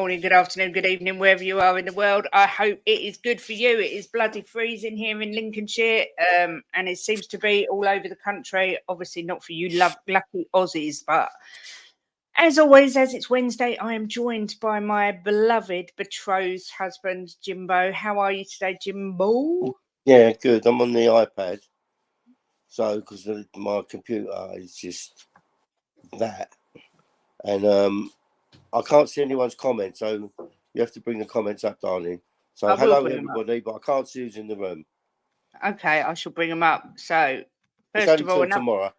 morning, good afternoon, good evening, wherever you are in the world. I hope it is good for you. It is bloody freezing here in Lincolnshire, and it seems to be all over the country. Obviously not for you lucky Aussies, but as always, as it's Wednesday, I am joined by my beloved betrothed husband, Jimbo. How are you today, Jimbo? Yeah, good. I'm on the iPad. So, because my computer is just that. And I can't see anyone's comments, so you have to bring the comments up, darling. So, hello, everybody, but I can't see who's in the room. Okay, I shall bring them up. So, first of all, tomorrow.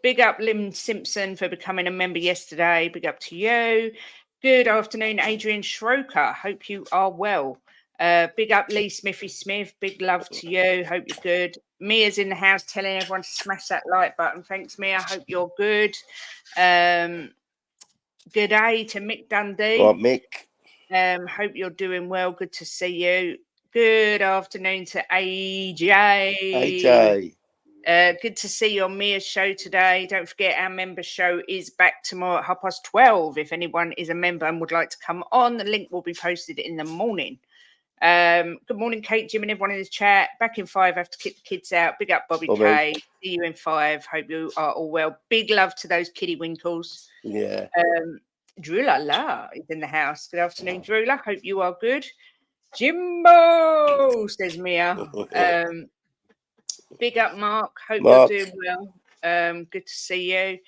Big up Lim Simpson for becoming a member yesterday. Big up to you. Good afternoon, Adrian Schroker. Hope you are well. Big up Lee Smithy Smith. Big love to you. Hope you're good. Mia's in the house telling everyone to smash that like button. Thanks, Mia. Hope you're good. Good day to Mick Dundee. Right, Mick. Hope you're doing well. Good to see you. Good afternoon to AJ. AJ. Good to see you on Mia's show today. Don't forget our member show is back tomorrow at 12:30. If anyone is a member and would like to come on, the link will be posted in the morning. Good morning, Kate, Jim, and everyone in the chat. Back in 5 after kick the kids out. Big up, Bobby K. See you in 5. Hope you are all well. Big love to those kiddie winkles. Yeah. Drew is in the house. Good afternoon, Drew. Hope you are good. Jimbo, says Mia. Big up, Mark. Hope you're doing well. Good to see you.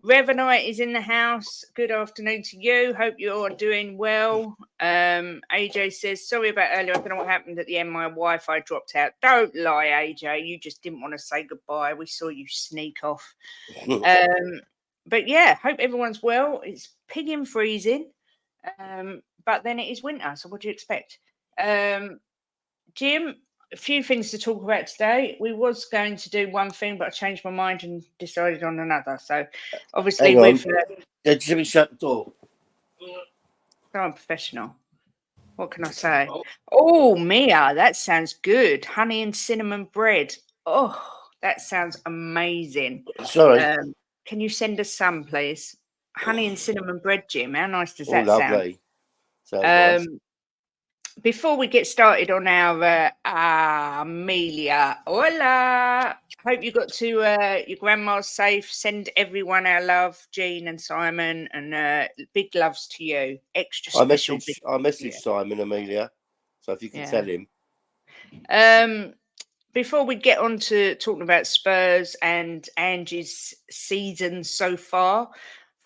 Revanite is in the house. Good afternoon to you. Hope you're doing well. AJ says, sorry about earlier. I don't know what happened at the end. My Wi-Fi dropped out. Don't lie, AJ. You just didn't want to say goodbye. We saw you sneak off. But yeah, hope everyone's well. It's pigging freezing. But then it is winter. So what do you expect? Jim, a few things to talk about today. We was going to do one thing, but I changed my mind and decided on another. So obviously with Jimmy, shut the door. So unprofessional. What can I say? Oh, Mia, that sounds good. Honey and cinnamon bread. Oh, that sounds amazing. Sorry. Can you send us some, please? Honey and cinnamon bread, Jim. How nice does that lovely. sound? Nice. Before we get started on our Amelia, hola. Hope you got to your grandma's safe. Send everyone our love, Jean and Simon, and big loves to you. Extra special. I messaged Simon, Amelia, so if you can tell him. Before we get on to talking about Spurs and Ange's season so far,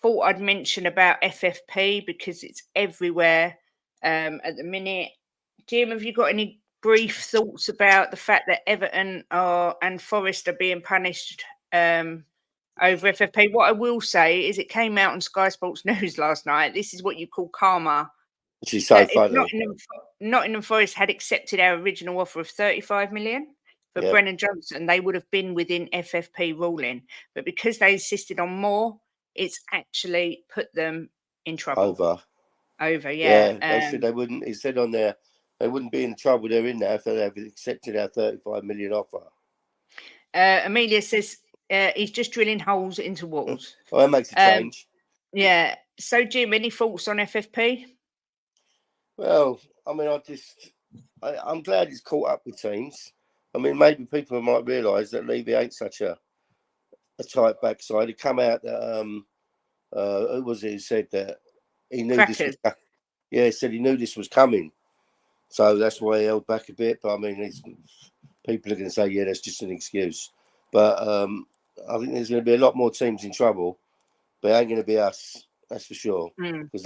thought I'd mention about FFP because it's everywhere at the minute. Jim, have you got any brief thoughts about the fact that Everton and Forest are being punished over FFP? What I will say is it came out on Sky Sports News last night. This is what you call karma. Which is so funny. Nottingham Forest had accepted our original offer of 35 million for Brennan Johnson. They would have been within FFP ruling. But because they insisted on more, it's actually put them in trouble. Over, yeah. They said they wouldn't. It said on there they wouldn't be in the trouble they're in now if they have accepted our 35 million offer. Amelia says he's just drilling holes into walls. Well, that makes a change. Yeah. So, Jim, any thoughts on FFP? Well, I mean, I'm glad it's caught up with teams. I mean, maybe people might realise that Levy ain't such a tight backside. He come out that who was it who said that he knew this was he said he knew this was coming. So that's why he held back a bit. But I mean, people are going to say, yeah, that's just an excuse. But I think there's going to be a lot more teams in trouble. But it ain't going to be us, that's for sure. Because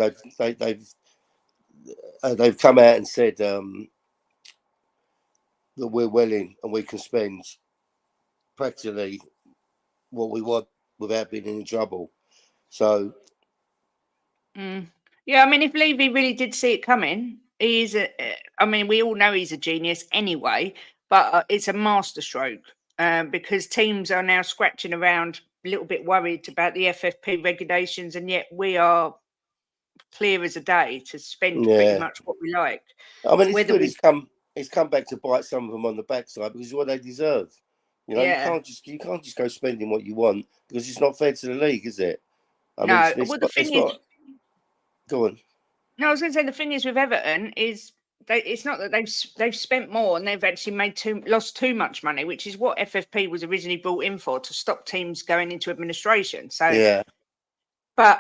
they've come out and said that we're well in and we can spend practically what we want without being in trouble. So. Yeah, I mean, if Levy really did see it coming, I mean, we all know he's a genius anyway, but it's a masterstroke because teams are now scratching around a little bit worried about the FFP regulations, and yet we are clear as a day to spend pretty much what we like. I mean, it's come back to bite some of them on the backside because it's what they deserve. You know, you can't just go spending what you want because it's not fair to the league, is it? Well, the thing is, go on. No, I was going to say the thing is with Everton is it's not that they've spent more and they've actually lost too much money, which is what FFP was originally brought in for, to stop teams going into administration. So Yeah. But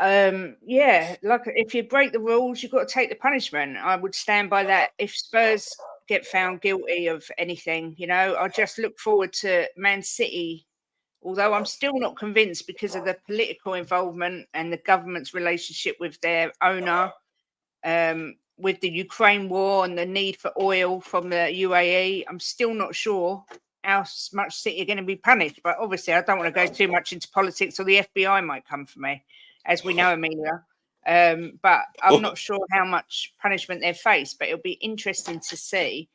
like if you break the rules, you've got to take the punishment. I would stand by that. If Spurs get found guilty of anything, I just look forward to Man City. Although I'm still not convinced because of the political involvement and the government's relationship with their owner, with the Ukraine war and the need for oil from the UAE, I'm still not sure how much City are going to be punished. But obviously, I don't want to go too much into politics, or the FBI might come for me, as we know, Amelia. But I'm not sure how much punishment they face. But it'll be interesting to see.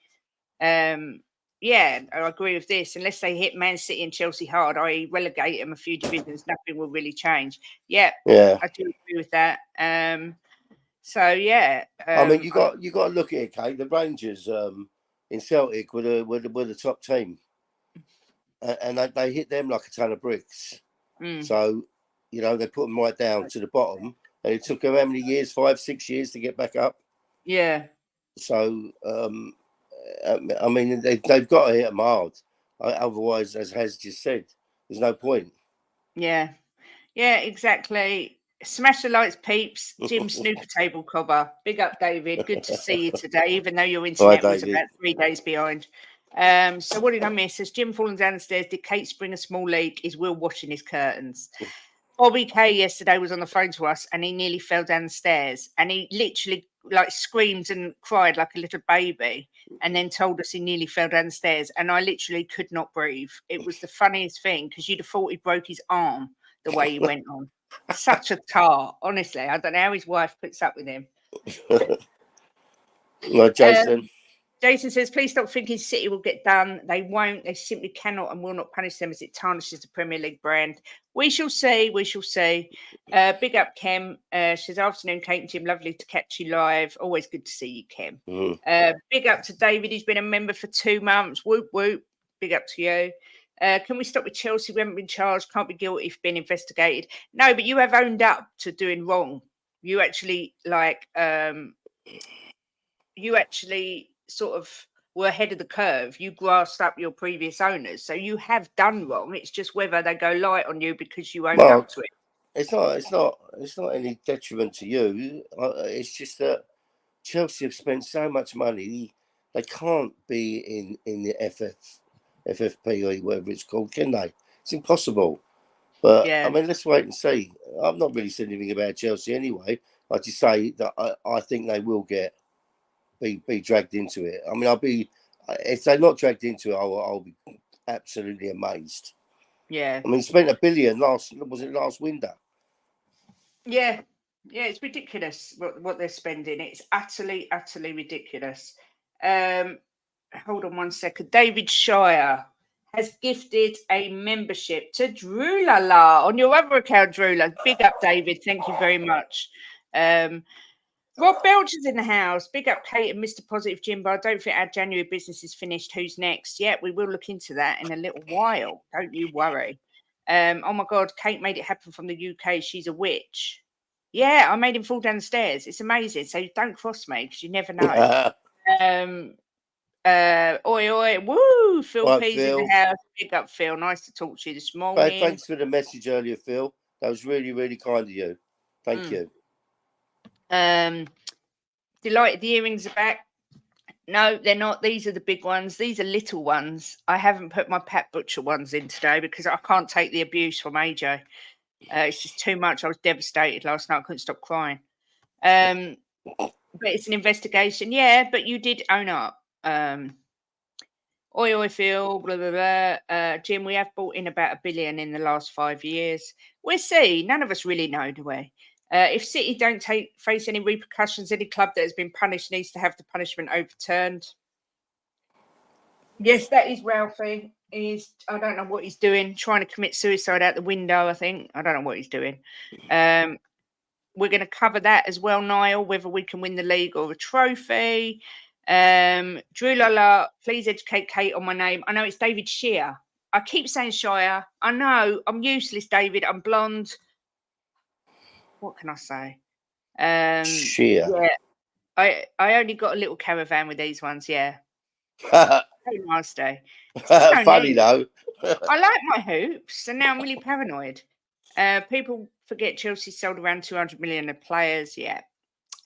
Yeah, I agree with this. Unless they hit Man City and Chelsea hard, i.e., relegate them a few divisions, nothing will really change. Yeah, I do agree with that. So yeah, I mean, you got to look at it, Kate. The Rangers in Celtic were the top team, and they hit them like a ton of bricks. So, they put them right down to the bottom, and it took them how many years? 5, 6 years to get back up. Yeah. So, I mean, they've got to hit them hard. Otherwise, as Has just said, there's no point. Yeah, exactly. Smash the lights, peeps. Jim Snooker Table Cobber. Big up, David. Good to see you today, even though your internet was about 3 days behind. So what did I miss? Has Jim fallen down the stairs? Did Kate spring a small leak? Is Will washing his curtains? Bobby K yesterday was on the phone to us and he nearly fell down the stairs and he literally screamed and cried like a little baby and then told us he nearly fell down the stairs and I literally could not breathe. It was the funniest thing because you'd have thought he broke his arm the way he went on. Such a tart, honestly. I don't know how his wife puts up with him. No, Jason. Jason says, please stop thinking City will get done. They won't. They simply cannot and will not punish them as it tarnishes the Premier League brand. We shall see. We shall see. Big up, Kem. She says, afternoon, Kate and Jim. Lovely to catch you live. Always good to see you, Kem. Big up to David. He's been a member for 2 months. Whoop, whoop. Big up to you. Can we stop with Chelsea? We haven't been charged. Can't be guilty for being investigated. No, but you have owned up to doing wrong. You actually, sort of were ahead of the curve. You grasped up your previous owners, so you have done wrong. It's just whether they go light on you because you owned up to it. It's not any detriment to you. It's just that Chelsea have spent so much money, they can't be in the FFP or whatever it's called, can they? It's impossible. But I mean, let's wait and see. I've not really said anything about Chelsea anyway. I just say that I think they will be dragged into it. I mean, if they're not dragged into it, I'll be absolutely amazed. Yeah. I mean, spent $1 billion last window. Yeah, it's ridiculous what they're spending. It's utterly ridiculous. Hold on one second. David Shire has gifted a membership to Drulala on your other account, Drula. Big up, David. Thank you very much. Rob Belcher's in the house. Big up, Kate and Mr. Positive Jimbo. I don't think our January business is finished. Who's next? Yeah, we will look into that in a little while. Don't you worry. Oh my God, Kate made it happen from the UK. She's a witch. Yeah, I made him fall down the stairs. It's amazing. So don't cross me because you never know. Oi, woo! Phil P's in the house. Big up, Phil. Nice to talk to you this morning. Thanks for the message earlier, Phil. That was really, really kind of you. Thank you. Delighted the earrings are back. No, they're not. These are the big ones. These are little ones. I haven't put my Pat Butcher ones in today because I can't take the abuse from AJ. It's just too much. I was devastated last night. I couldn't stop crying. But it's an investigation. Yeah, but you did own up. Oi, Phil, blah, blah, blah. Jim, we have bought in about $1 billion in the last 5 years. We'll see. None of us really know, do we? If City don't face any repercussions, any club that has been punished needs to have the punishment overturned. Yes, that is Ralphie. I don't know what he's doing, trying to commit suicide out the window, I think. I don't know what he's doing. We're going to cover that as well, Niall, whether we can win the league or a trophy. Drew Lala, please educate Kate on my name. I know it's David Shear. I keep saying Shire. I know. I'm useless, David. I'm blonde. What can I say? Shear. Yeah. I only got a little caravan with these ones. Yeah, very nice day. No Funny need. though. I like my hoops, and now I'm really paranoid. People forget Chelsea sold around 200 million of players. Yeah.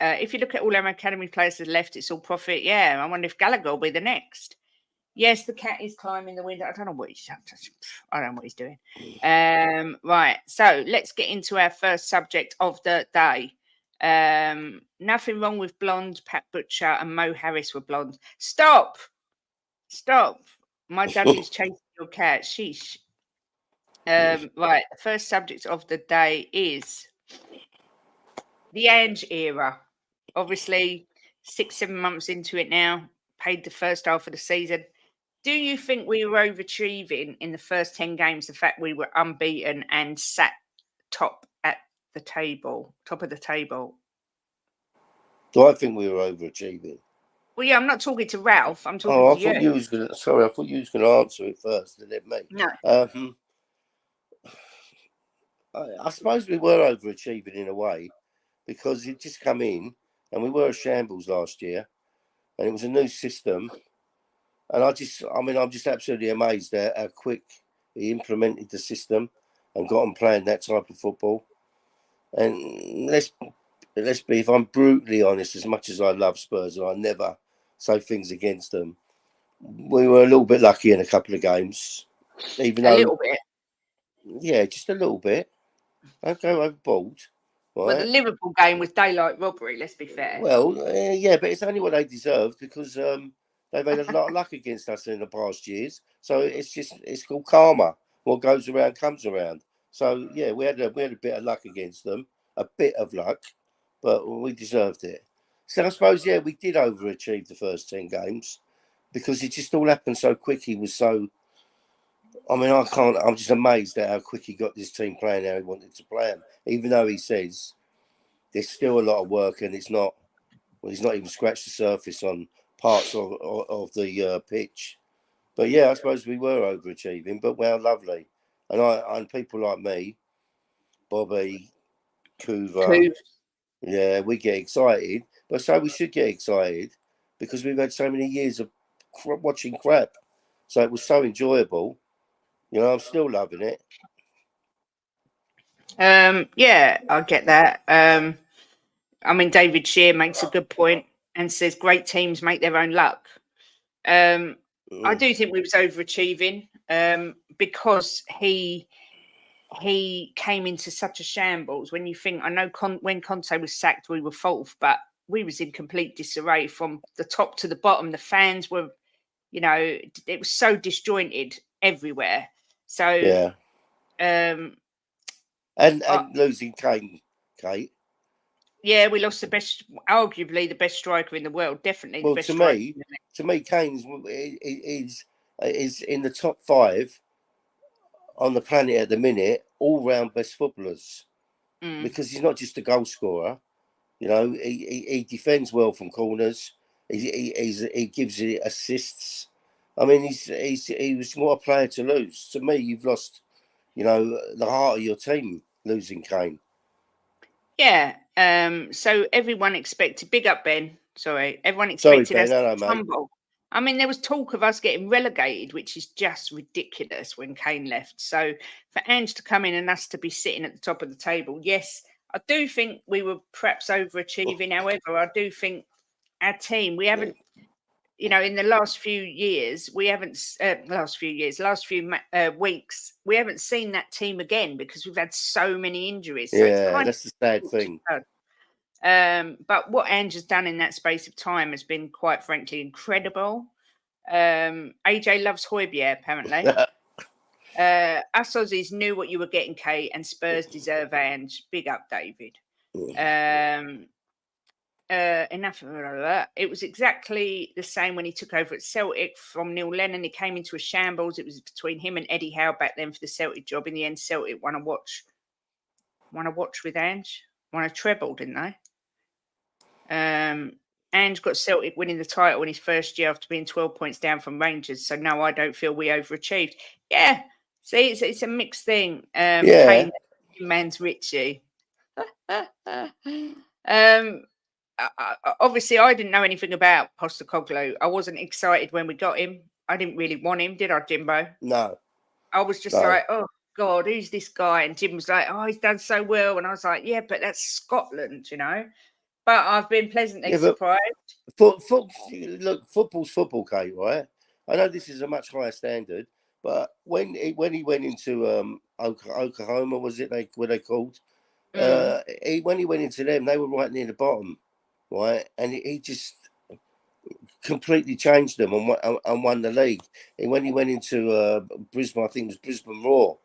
If you look at all our academy players that left, it's all profit. Yeah. I wonder if Gallagher will be the next. Yes, the cat is climbing the window. I don't know what he's doing. Right. So let's get into our first subject of the day. Nothing wrong with blonde. Pat Butcher and Mo Harris were blonde. Stop. My daddy's chasing your cat. Sheesh. Right. The first subject of the day is the Ange era. Obviously, 6-7 months into it now. Paid the first half of the season. Do you think we were overachieving in the first 10 games? The fact we were unbeaten and sat top of the table? Do I think we were overachieving? Well, yeah, I'm not talking to Ralph. I'm talking Oh, I to thought you. you was gonna. Sorry, I thought you was gonna answer it first, and then me. No. I suppose we were overachieving in a way because it just come in, and we were a shambles last year, and it was a new system, and I'm just absolutely amazed at how quick he implemented the system and got on playing that type of football. And let's be, if I'm brutally honest, as much as I love Spurs and I never say things against them, we were a little bit lucky in a couple of games. Even though, a little bit. Yeah, just a little bit. Don't go overboard. Right? Well, the Liverpool game was daylight robbery, let's be fair. Well, yeah, but it's only what they deserved because they've had a lot of luck against us in the past years. So it's called karma. What goes around comes around. So yeah, we had a bit of luck against them, a bit of luck, but we deserved it. So I suppose we did overachieve the first 10 games because it just all happened so quick. He was so. I'm just amazed at how quick he got this team playing how he wanted to play them. Even though he says there's still a lot of work and he's not even scratched the surface on parts of the pitch. But yeah, I suppose we were overachieving, but well, lovely. And people like me, Bobby, Coover, yeah, we get excited. But so we should get excited because we've had so many years of watching crap. So it was so enjoyable. I'm still loving it. Yeah, I get that. David Shear makes a good point and says great teams make their own luck. I do think we was overachieving because he came into such a shambles. When you think, I know when Conte was sacked, we were fourth, but we was in complete disarray from the top to the bottom. The fans were, it was so disjointed everywhere. So yeah. And losing Kate. Yeah, we lost arguably the best striker in the world. Definitely the best striker. To me, Kane is in the top 5 on the planet at the minute, all round best footballers. Because he's not just a goal scorer. He defends well from corners. He gives you assists. He was more a player to lose. To me, you've lost, the heart of your team losing Kane. Yeah. So everyone expected, big up Ben. Sorry, everyone expected us to tumble. There was talk of us getting relegated, which is just ridiculous when Kane left. So for Ange to come in and us to be sitting at the top of the table, yes, I do think we were perhaps overachieving. However, I do think our team, we haven't, in the last few years, we haven't, last few weeks, we haven't seen that team again because we've had so many injuries. So that's the sad thing. But what Ange has done in that space of time has been, quite frankly, incredible. AJ loves Højbjerg, apparently. Us Aussies knew what you were getting, Kate, and Spurs deserve Ange. Big up, David. Enough of that. It was exactly the same when he took over at Celtic from Neil Lennon. He came into a shambles. It was between him and Eddie Howe back then for the Celtic job. In the end, Celtic won a watch with Ange. Won a treble, didn't they? Ange got Celtic winning the title in his first year after being 12 points down from Rangers. So no, I don't feel we overachieved. Yeah, see, it's a mixed thing. Kane, man's Richie. obviously, I didn't know anything about Postecoglou. I wasn't excited when we got him. I didn't really want him, did I, Jimbo? No. I was just No. like, oh, God, who's this guy? And Jim was like, oh, he's done so well. And I was like, yeah, but that's Scotland, you know? But I've been pleasantly surprised. Look, football's football, Kate, right? I know this is a much higher standard, but when he went into Oklahoma, was it were they called? When he went into them, they were right near the bottom, right? And he just completely changed them and won the league. And when he went into Brisbane, I think it was Brisbane Roar,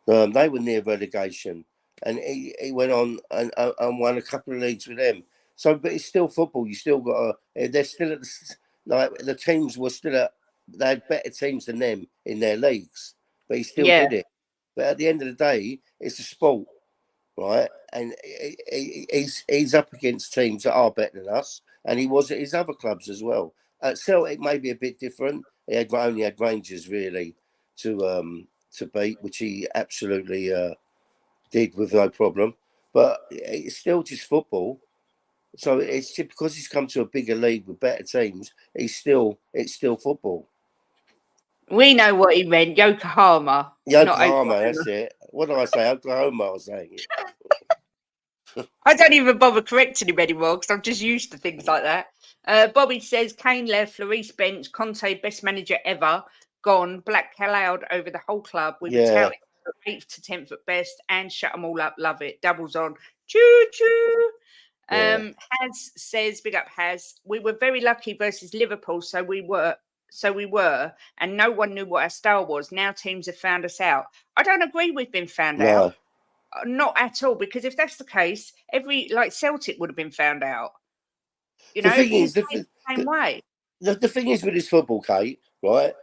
they were near relegation, and he went on and won a couple of leagues with them. So, but it's still football. You still got to. They're still at the teams were still at. They had better teams than them in their leagues, but he still did it. But at the end of the day, it's a sport, right? And he's up against teams that are better than us, and he was at his other clubs as well. At Celtic, maybe a bit different. He only had Rangers really to beat, which he absolutely did with no problem. But it's still just football. So it's just because he's come to a bigger league with better teams, it's still football. We know what he meant, Yokohama. Yokohama, that's it. What did I say? Oklahoma, I was saying it. I don't even bother correcting him anymore because I'm just used to things like that. Bobby says Kane left, Lloris bench, Conte best manager ever, gone, black cloud over the whole club. We were touting 8th to 10th at best and shut them all up. Love it. Doubles on. Choo choo. Has says, big up Has. We were very lucky versus Liverpool, so we were, and no one knew what our style was. Now teams have found us out. I don't agree we've been found out. Not at all, because if that's the case, Celtic would have been found out. You know, the thing is, the same way. The thing is with this football, Kate, right?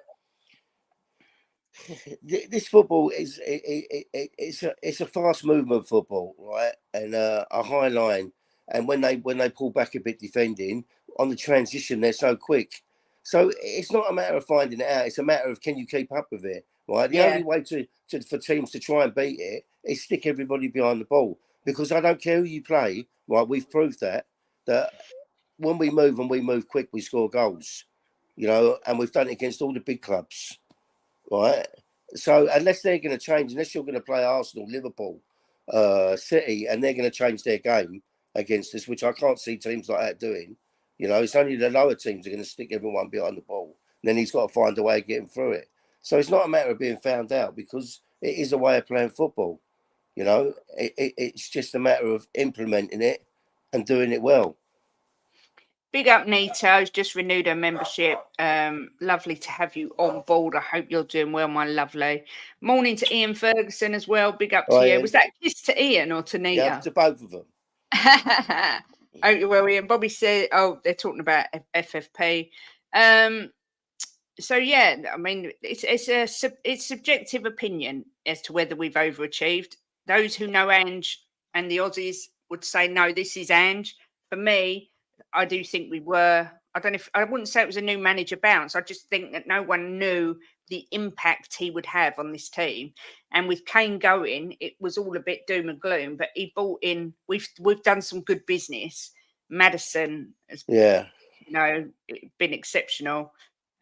This football is it's a fast movement football, right? And a high line. And when they pull back a bit defending on the transition, they're so quick. So it's not a matter of finding it out. It's a matter of can you keep up with it, right? The only way for teams to try and beat it is stick everybody behind the ball. Because I don't care who you play, right? We've proved that when we move and we move quick, we score goals, you know, and we've done it against all the big clubs, right? So unless they're going to change, unless you're going to play Arsenal, Liverpool, City, and they're going to change their game against us, which I can't see teams like that doing. You know, it's only the lower teams are going to stick everyone behind the ball. And then he's got to find a way of getting through it. So it's not a matter of being found out because it is a way of playing football. You know, it's just a matter of implementing it and doing it well. Big up, Nita, who's just renewed her membership. Lovely to have you on board. I hope you're doing well, my lovely. Morning to Ian Ferguson as well. Big up to you. Ian. Was that a kiss to Ian or to Nita? Yeah, to both of them. Oh, well, Ian. Bobby said, they're talking about FFP. So, yeah, I mean, it's subjective opinion as to whether we've overachieved. Those who know Ange and the Aussies would say, no, this is Ange. For me, I do think we were. I wouldn't say it was a new manager bounce. I just think that no one knew the impact he would have on this team. And with Kane going, it was all a bit doom and gloom. But he brought in. We've done some good business. Madison has, been exceptional.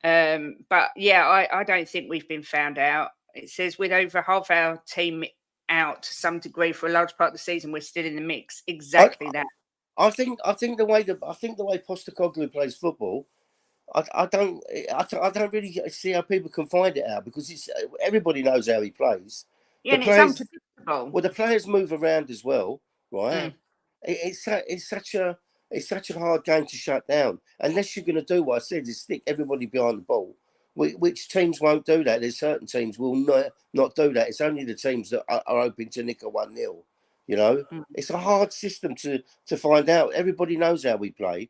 But yeah, I don't think we've been found out. It says with over half our team out to some degree for a large part of the season, we're still in the mix. Exactly that. I think the way Postecoglou plays football, I don't really see how people can find it out because everybody knows how he plays. Yeah, and it's unpredictable. Well, the players move around as well, right? It's such a hard game to shut down unless you're going to do what I said is stick everybody behind the ball. Which teams won't do that? There's certain teams will not do that. It's only the teams that are hoping to nick a 1-0. You know, it's a hard system to find out. Everybody knows how we play,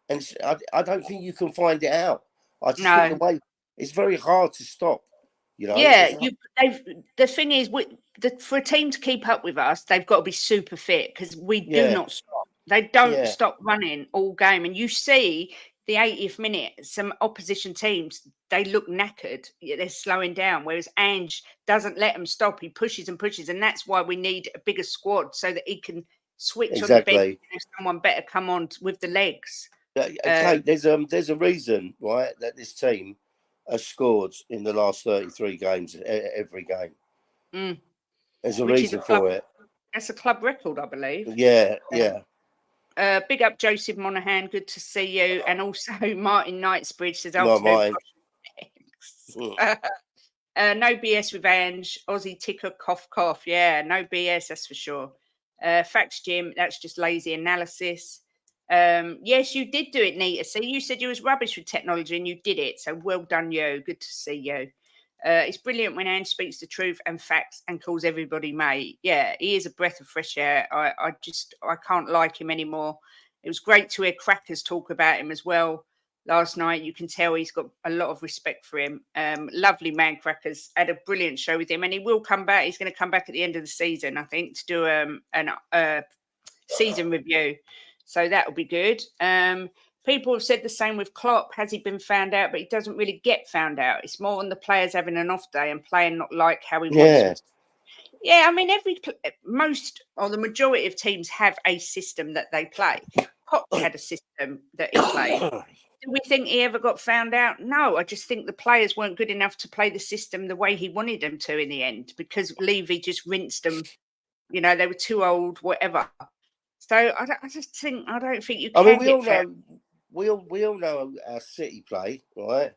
and I don't think you can find it out. I just think the way it's very hard to stop. You know. Yeah, the thing is, for a team to keep up with us, they've got to be super fit because we do not stop. They don't stop running all game, and you see the 80th minute, some opposition teams, they look knackered. They're slowing down, whereas Ange doesn't let them stop. He pushes and pushes, and that's why we need a bigger squad so that he can switch on the bench exactly. and someone better come on with the legs. Okay, there's a reason, right, that this team has scored in the last 33 games every game. There's a reason for it. That's a club record, I believe. Yeah. Big up Joseph Monaghan, good to see you. And also Martin Knightsbridge says, Not mine. no BS with Ange, Aussie ticker, cough, cough. Yeah, no BS, that's for sure. Facts, Jim, that's just lazy analysis. Yes, you did do it, Nita. So you said you was rubbish with technology and you did it. So well done, you. Good to see you. It's brilliant when Ange speaks the truth and facts and calls everybody mate. Yeah, he is a breath of fresh air. I can't like him anymore. It was great to hear Crackers talk about him as well last night. You can tell he's got a lot of respect for him. Lovely man, Crackers. Had a brilliant show with him, and he will come back. He's going to come back at the end of the season, I think, to do a season review. So that will be good. People have said the same with Klopp. Has he been found out? But he doesn't really get found out. It's more on the players having an off day and playing not like how he wants them. Yeah, I mean, most or the majority of teams have a system that they play. Poch had a system that he played. Do we think he ever got found out? No, I just think the players weren't good enough to play the system the way he wanted them to in the end because Levy just rinsed them. You know, they were too old, whatever. So I don't think you can. I mean, we all know our City play, right?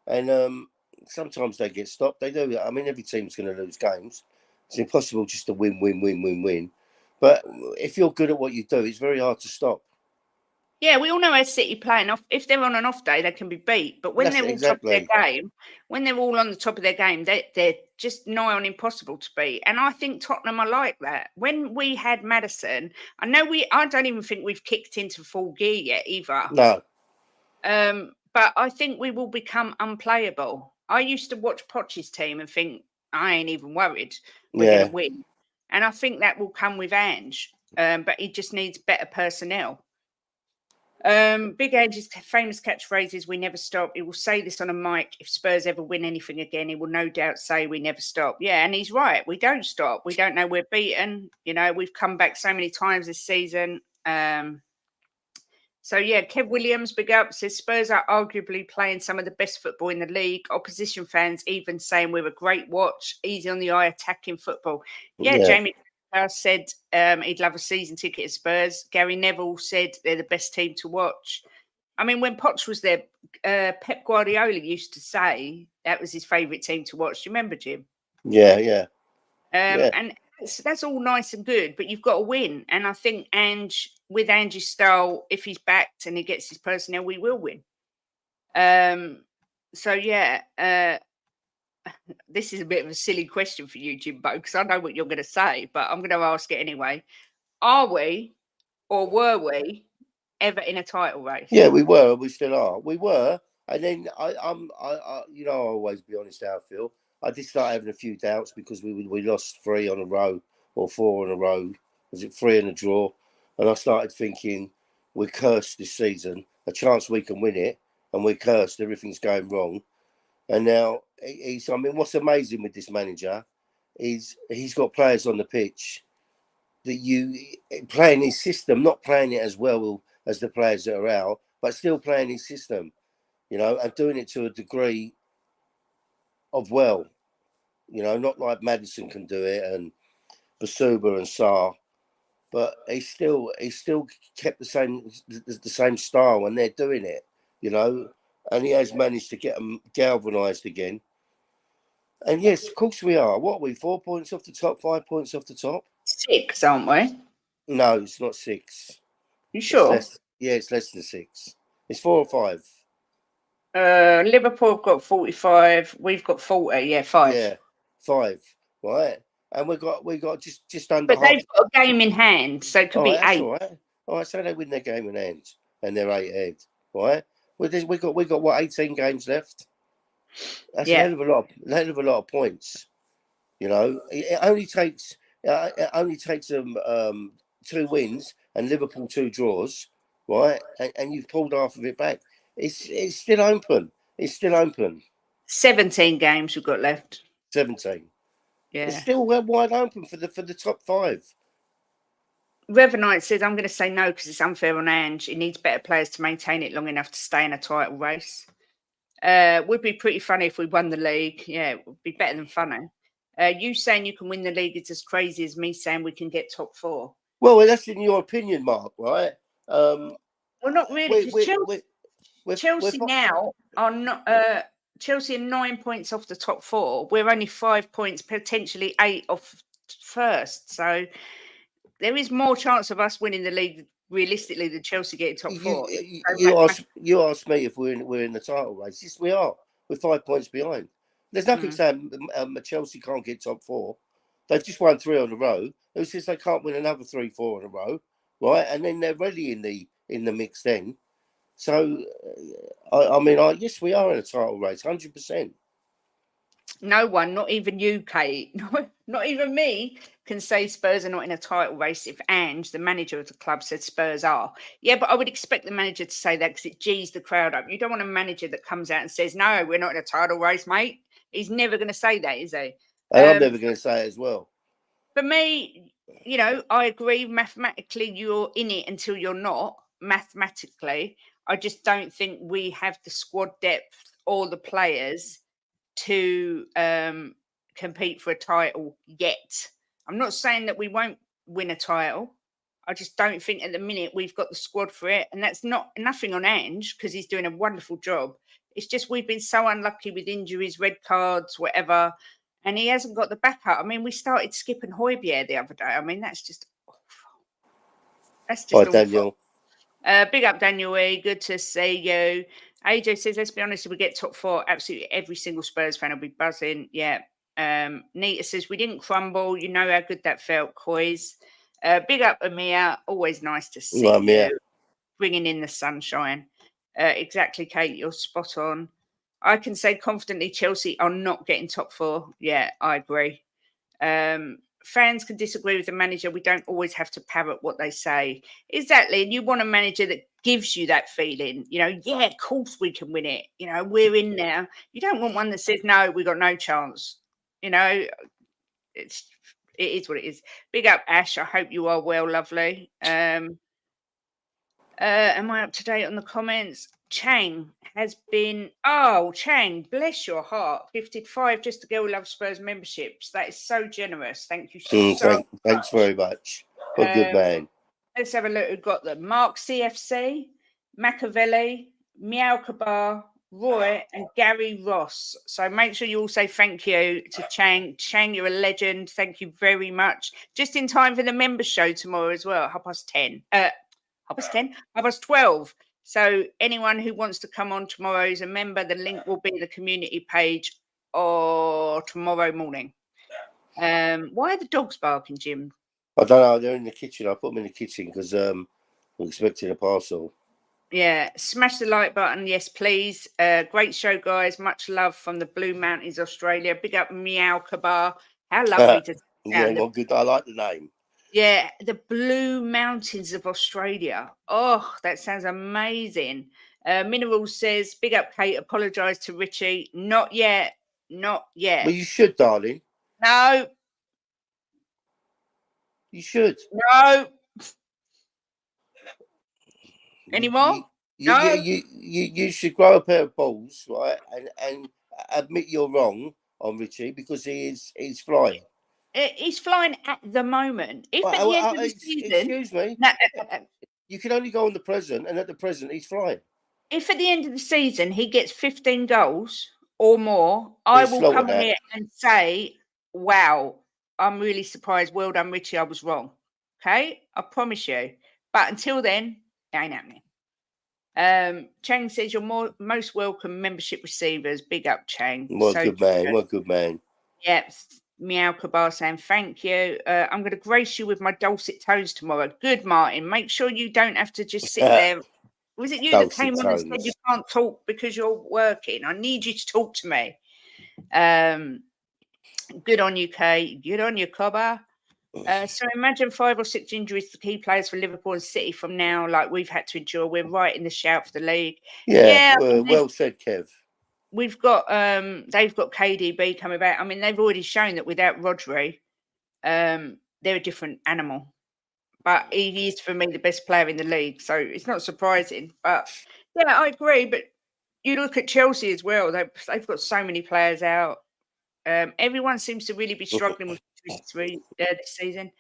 And sometimes they get stopped. They do. I mean, every team's going to lose games. It's impossible just to win. But if you're good at what you do, it's very hard to stop. Yeah, we all know how City playing off. If they're on an off day, they can be beat. But when they're all top of their game, when they're all on the top of their game, they're just nigh on impossible to beat. And I think Tottenham are like that. When we had Maddison, I don't even think we've kicked into full gear yet either. No. But I think we will become unplayable. I used to watch Poch's team and think, I ain't even worried. We're going to win. And I think that will come with Ange. But he just needs better personnel. Big Ange's famous catchphrase is "We never stop." He will say this on a mic. If Spurs ever win anything again, he will no doubt say, "We never stop." Yeah, and he's right. We don't stop. We don't know we're beaten. You know, we've come back so many times this season. So yeah, Kev Williams, big up, says Spurs are arguably playing some of the best football in the league. Opposition fans even saying we're a great watch, easy on the eye, attacking football. Yeah. Jamie said he'd love a season ticket at Spurs. Gary Neville said they're the best team to watch. I mean, when Poch was there, Pep Guardiola used to say that was his favourite team to watch. Do you remember, Jim? Yeah. And that's all nice and good, but you've got to win. And I think with Ange's style, if he's backed and he gets his personnel, we will win. So yeah. This is a bit of a silly question for you, Jimbo, because I know what you're going to say, but I'm going to ask it anyway. Are we, or were we, ever in a title race? Yeah, we were. We still are. We were, and then I always be honest how I feel. I did start having a few doubts because we lost 3 on a row or 4 on a row. Was it 3 in a draw? And I started thinking we're cursed this season. A chance we can win it, and we're cursed. Everything's going wrong. And now what's amazing with this manager is he's got players on the pitch that you playing his system, not playing it as well as the players that are out, but still playing his system, and doing it to a degree of not like Maddison can do it and Basuba and Sarr, but he still kept the same style and they're doing it, and he has managed to get them galvanised again. And yes, of course we are. What are we? 4 points off the top, 5 points off the top? 6, aren't we? No, it's not 6. You sure? It's less than 6. It's 4 or 5. Liverpool have got 45. We've got 40. Yeah, 5. Yeah, 5. Right, and we got just under. But they've got a game in hand, so it could be 8. All right, so they win their game in hand, and they're 8 ahead. Right, we got what, 18 games left. That's a hell of a lot of points. It only takes 2 wins and Liverpool 2 draws, right? And you've pulled half of it back. It's still open. 17 games we've got left. 17. Yeah. It's still wide open for the top 5. Revenite says, I'm going to say no because it's unfair on Ange. He needs better players to maintain it long enough to stay in a title race. Would be pretty funny if we won the league. Yeah, it would be better than funny. You saying you can win the league is as crazy as me saying we can get top 4. Well, that's in your opinion, Mark, right? Well, not really. Chelsea now are not. Chelsea are 9 points off the top 4. We're only 5 points, potentially 8 off first. So there is more chance of us winning the league realistically than Chelsea getting top 4. You asked me if we're in the title race. Yes, we are. We're 5 points behind. There's nothing saying Chelsea can't get top 4. They've just won 3 on a row. Who says they can't win another 3, 4 in a row, right? And then they're really in the mix then. So, yes, we are in a title race, 100%. No one, not even you, Kate, not even me, can say Spurs are not in a title race if Ange, the manager of the club, said Spurs are. Yeah, but I would expect the manager to say that because it G's the crowd up. You don't want a manager that comes out and says, no, we're not in a title race, mate. He's never going to say that, is he? And I'm never going to say it as well. For me, I agree. Mathematically, you're in it until you're not. Mathematically, I just don't think we have the squad depth or the players to compete for a title yet. I'm not saying that we won't win a title. I just don't think at the minute we've got the squad for it. And that's nothing on Ange because he's doing a wonderful job. It's just we've been so unlucky with injuries, red cards, whatever. And he hasn't got the backup. I mean, we started skipping Højbjerg the other day. I mean, that's just awful. That's just awful. Daniel. Big up, Daniel E. Good to see you. AJ says, let's be honest, if we get top 4, absolutely every single Spurs fan will be buzzing. Yeah. Nita says, we didn't crumble. You know how good that felt, Coys. Big up, Amir. Always nice to see you. Bringing in the sunshine. Exactly, Kate. You're spot on. I can say confidently Chelsea are not getting top 4. Yeah, I agree. Fans can disagree with the manager. We don't always have to parrot what they say. Exactly. And you want a manager that gives you that feeling, yeah, of course we can win it. We're in now. You don't want one that says, no, we got no chance. It is what it is. Big up, Ash. I hope you are well, lovely. Am I up to date on the comments? Chang has been, Chang, bless your heart, gifted 5 just a girl who loves Spurs memberships. That is so generous. Thank you so much. Thanks very much. What a good man. Let's have a look who got them. Mark CFC, Machiavelli, Meow Kabar, Roy, and Gary Ross. So make sure you all say thank you to Chang. Chang, you're a legend. Thank you very much. Just in time for the members show tomorrow as well, 10:30. 12. So anyone who wants to come on tomorrow is a member. The link will be in the community page or tomorrow morning. Why are the dogs barking, Jim? I don't know. They're in the kitchen. I put them in the kitchen because I'm expecting a parcel. Yeah. Smash the like button. Yes, please. Great show, guys. Much love from the Blue Mountains, Australia. Big up Meow Kabar. How lovely to yeah, well, good. I like the name. Yeah, the Blue Mountains of Australia. Oh, that sounds amazing. Mineral says, big up, Kate. Apologise to Richie. Not yet. Not yet. Well, you should, darling. No. You should. No. Any more? No. You should grow a pair of balls, right? And admit you're wrong on Richie because he's flying. He's flying at the moment. If at the end of the season, excuse me, you can only go on the present, and at the present, he's flying. If at the end of the season he gets 15 goals or more, I will come here and say, "Wow, I'm really surprised. Well done, Richie. I was wrong." Okay, I promise you. But until then, it ain't happening. Chang says you're most welcome membership receivers. Big up, Chang. What a good man. What a good man. Yep. Meow Kabar saying thank you. I'm going to grace you with my dulcet tones tomorrow. Good, Martin. Make sure you don't have to just sit there. Was it you that came on and said you can't talk because you're working? I need you to talk to me. Good on you, Kate. Good on you, Kabar. So imagine 5 or 6 injuries to key players for Liverpool and City from now, like we've had to endure. We're right in the shout for the league. Yeah, well said, Kev. We've got they've got KDB coming back. I mean, they've already shown that without Rodri, they're a different animal. but he is for me the best player in the league, so it's not surprising. But yeah, I agree. But you look at Chelsea as well; they've got so many players out. Everyone seems to really be struggling with this season.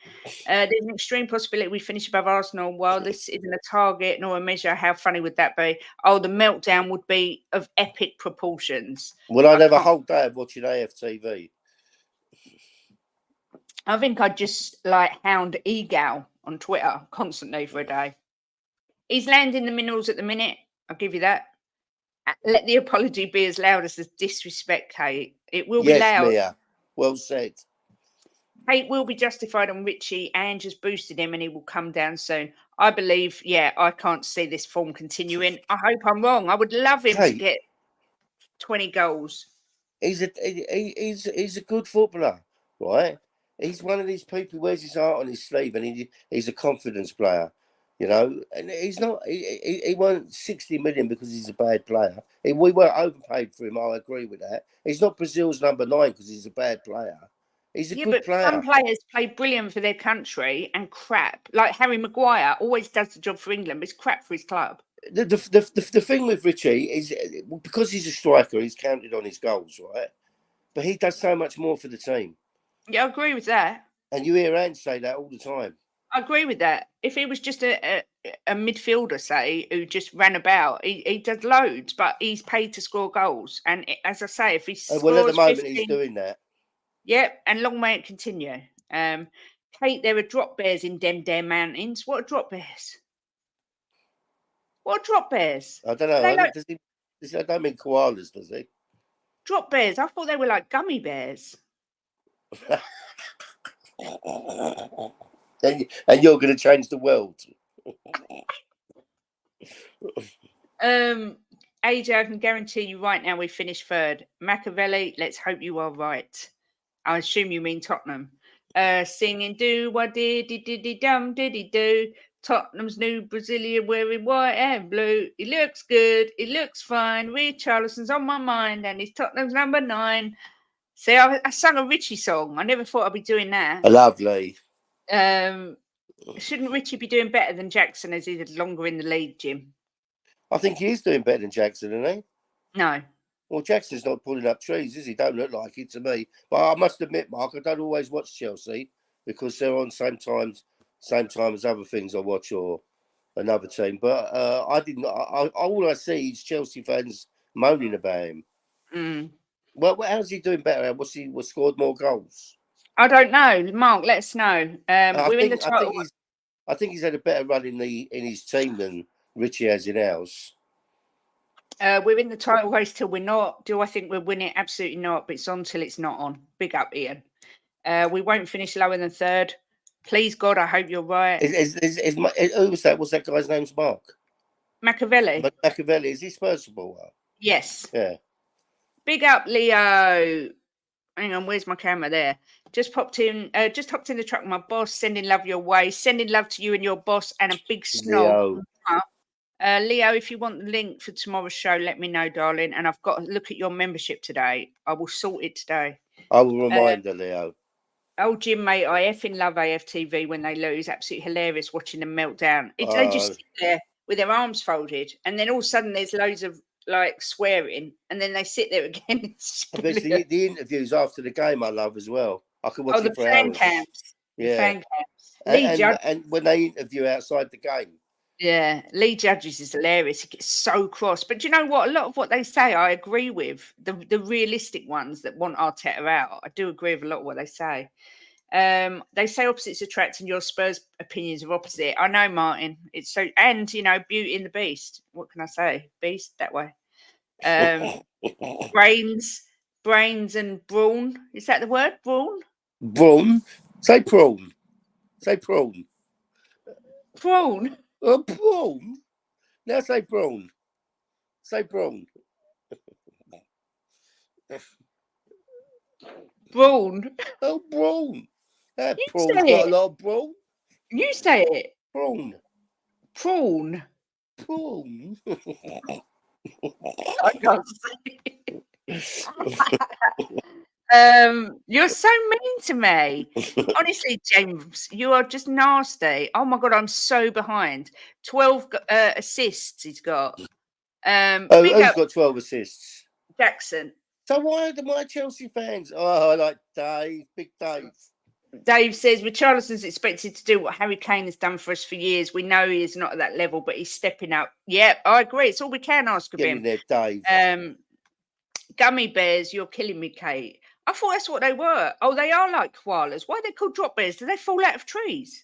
There's an extreme possibility we finish above Arsenal. While this isn't a target nor a measure, how funny would that be? Oh, the meltdown would be of epic proportions. Well, I'd have a whole day of watching AFTV. I think I'd just like hound Egal on Twitter constantly for a day. He's landing the minerals at the minute. I'll give you that. Let the apology be as loud as the disrespect, Kate. It will be loud. Mia. Well said. Hate will be justified on Richie. Ange has boosted him and he will come down soon. I believe, I can't see this form continuing. I hope I'm wrong. I would love him to get 20 goals. He's a good footballer, right? He's one of these people who wears his heart on his sleeve and he's a confidence player, you know. And he's not, he won't 60 million because he's a bad player. We weren't overpaid for him, I agree with that. He's not Brazil's number 9 because he's a bad player. He's a good player. Some players play brilliant for their country and crap. Like Harry Maguire always does the job for England, but it's crap for his club. The thing with Richie is because he's a striker, he's counted on his goals, right? But he does so much more for the team. Yeah, I agree with that. And you hear Ange say that all the time. I agree with that. If he was just a midfielder, say, who just ran about, he does loads, but he's paid to score goals. And as I say, if he scores at the moment 15, he's doing that. Yep, and long may it continue. Kate, there are drop bears in Dem Mountains. What are drop bears? What are drop bears? I don't know. I don't mean koalas, does he? Drop bears? I thought they were like gummy bears. and you're going to change the world. AJ, I can guarantee you right now we finished third. Machiavelli, let's hope you are right. I assume you mean Tottenham. Singing do what diddy dum diddy do. Tottenham's new Brazilian wearing white and blue. He looks good. He looks fine. Richarlison's on my mind, and he's Tottenham's number 9. See, I sung a Richie song. I never thought I'd be doing that. Lovely. Shouldn't Richie be doing better than Jackson as he's longer in the league, Jim? I think he is doing better than Jackson, isn't he? No. Well, Jackson's not pulling up trees, is he? Don't look like it to me. But I must admit, Mark, I don't always watch Chelsea because they're on same time as other things I watch or another team. But I didn't. All I see is Chelsea fans moaning about him. Mm. Well, how's he doing better? Was scored more goals? I don't know, Mark. Let us know. We're in the title. I think he's had a better run in his team than Richie has in ours. We're in the title race till we're not. Do I think we'll win it? Absolutely not. But it's on till it's not on. Big up, Ian. We won't finish lower than third. Please, God, I hope you're right. Who was that? What's that guy's name's Mark? Machiavelli. Machiavelli. Is he Spurs supporter? Yes. Yeah. Big up, Leo. Hang on, where's my camera? There. Just hopped in the truck with my boss. Sending love your way. Sending love to you and your boss, and a big snog. Leo, if you want the link for tomorrow's show, let me know, darling. And I've got to look at your membership today. I will sort it today. I will remind her, Leo. Oh, Jim, mate, I effing love AFTV when they lose. Absolutely hilarious watching them melt down. They just sit there with their arms folded, and then all of a sudden there's loads of like swearing, and then they sit there again. Especially the interviews after the game, I love as well. I can watch it for hours. Camps. Yeah. Fan camps. And when they interview outside the game. Yeah, Lee Judges is hilarious. He gets so cross. But do you know what? A lot of what they say, I agree with. The realistic ones that want Arteta out, I do agree with a lot of what they say. They say opposites attract, and your Spurs opinions are opposite. I know, Martin. It's so, and you know, Beauty and the Beast. What can I say? Beast that way. Brains, and brawn. Is that the word? Brawn. Brawn. Say prawn. Say prawn. Prawn. Oh, prawn. Now say prawn. Say prawn. Brawn. Oh, brawn. That prawn's got a lot of brawn. You say it. Prawn. Prawn. Prawn. I can't say it. You're so mean to me. Honestly, James, you are just nasty. Oh my God, I'm so behind. 12 assists he's got. Big Who's up got 12 assists? Jackson. So why are my Chelsea fans? Oh, I like Dave, Big Dave. Dave says, Richarlison's expected to do what Harry Kane has done for us for years. We know he is not at that level, but he's stepping up. Yep, I agree. It's all we can ask of Get him. in there, Dave. Gummy bears, you're killing me, Kate. I thought that's what they were. Oh, they are like koalas. Why are they called drop bears? Do they fall out of trees?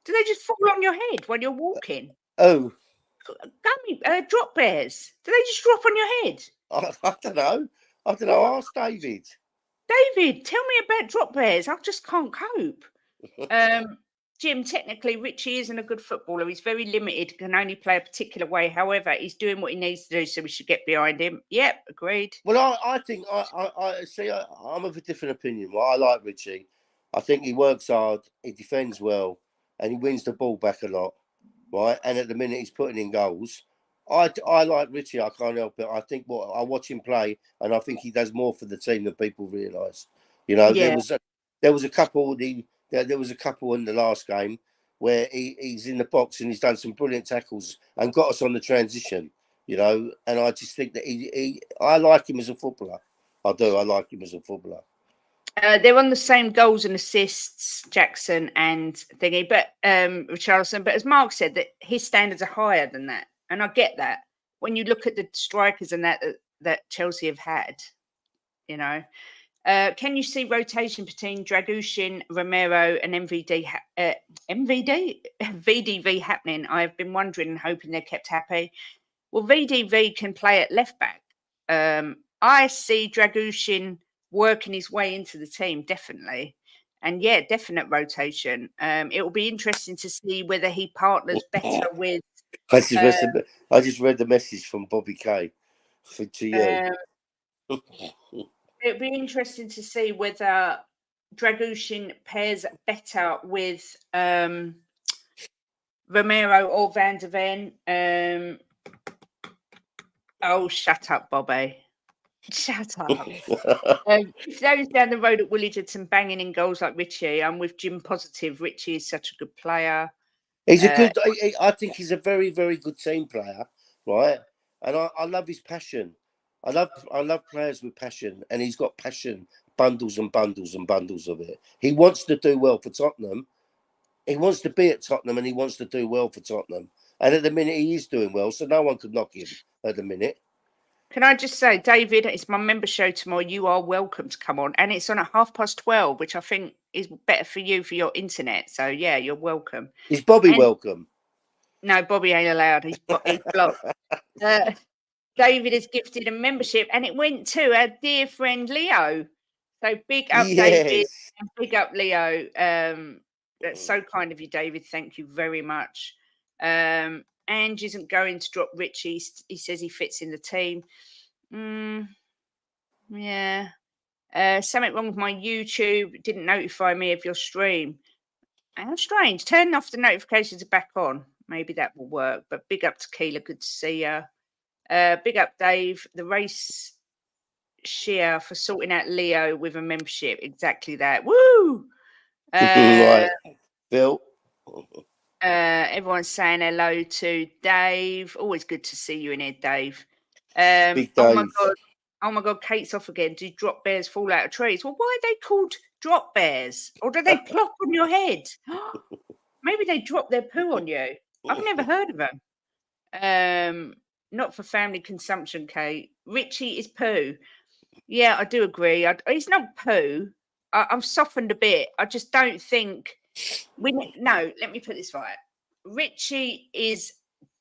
Do they just fall on your head when you're walking? Oh. Gummy drop bears. Do they just drop on your head? I don't know. Ask David. David, tell me about drop bears. I just can't cope. Jim, technically, Richie isn't a good footballer. He's very limited, can only play a particular way. However, he's doing what he needs to do, so we should get behind him. Yep, agreed. Well, I think I see. I'm of a different opinion. Well, I like Richie. I think he works hard, he defends well, and he wins the ball back a lot, right? And at the minute, he's putting in goals. I like Richie. I can't help it. I think I watch him play, and I think he does more for the team than people realise. You know, Yeah. there was a couple. There was a couple in the last game where he's in the box and he's done some brilliant tackles and got us on the transition. You know, and I just think that I like him as a footballer. I do. I like him as a footballer. They're on the same goals and assists, Jackson and thingy, but Richarlison. But as Mark said, that his standards are higher than that, and I get that. When you look at the strikers and that Chelsea have had, you know, can you see rotation between Dragushin, Romero, and VDV happening? I have been wondering and hoping they're kept happy. Well, VDV can play at left back. I see Dragushin working his way into the team, definitely. And yeah, definite rotation. It will be interesting to see whether he partners better with. I just read the message from Bobby K to you. It'll be interesting to see whether Dragushin pairs better with Romero or Van de Ven. Oh, shut up, Bobby. Shut up. If those down the road at Woolwich and banging in goals like Richie, I'm with Jim Positive. Richie is such a good player. He's a good. I think he's a very, very good team player, right? And I love his passion. I love players with passion, and he's got passion, bundles and bundles and bundles of it. He wants to do well for Tottenham. He wants to be at Tottenham, and he wants to do well for Tottenham. And at the minute, he is doing well, so no one could knock him at the minute. Can I just say, David, it's my member show tomorrow. You are welcome to come on. And it's on at 12:30, which I think is better for you for your internet. So, yeah, you're welcome. Is Bobby welcome? No, Bobby ain't allowed. He's blocked. David is gifted a membership, and it went to our dear friend Leo. So, big up, David, and big up, Leo. That's so kind of you, David. Thank you very much. Ange isn't going to drop Richie. He says he fits in the team. Yeah. Something wrong with my YouTube. Didn't notify me of your stream. How strange. Turn off the notifications back on. Maybe that will work. But big up to Keela. Good to see you. Big up, Dave. The race share for sorting out Leo with a membership. Exactly that. Woo! Right. Bill. Everyone's saying hello to Dave. Always good to see you in here, Dave. Big Dave. Oh my God, Kate's off again. Do drop bears fall out of trees? Well, why are they called drop bears? Or do they plop on your head? Maybe they drop their poo on you. I've never heard of them. Not for family consumption, Kate. Richie is poo. Yeah, I do agree. He's not poo. I've softened a bit. I just don't think let me put this right. Richie is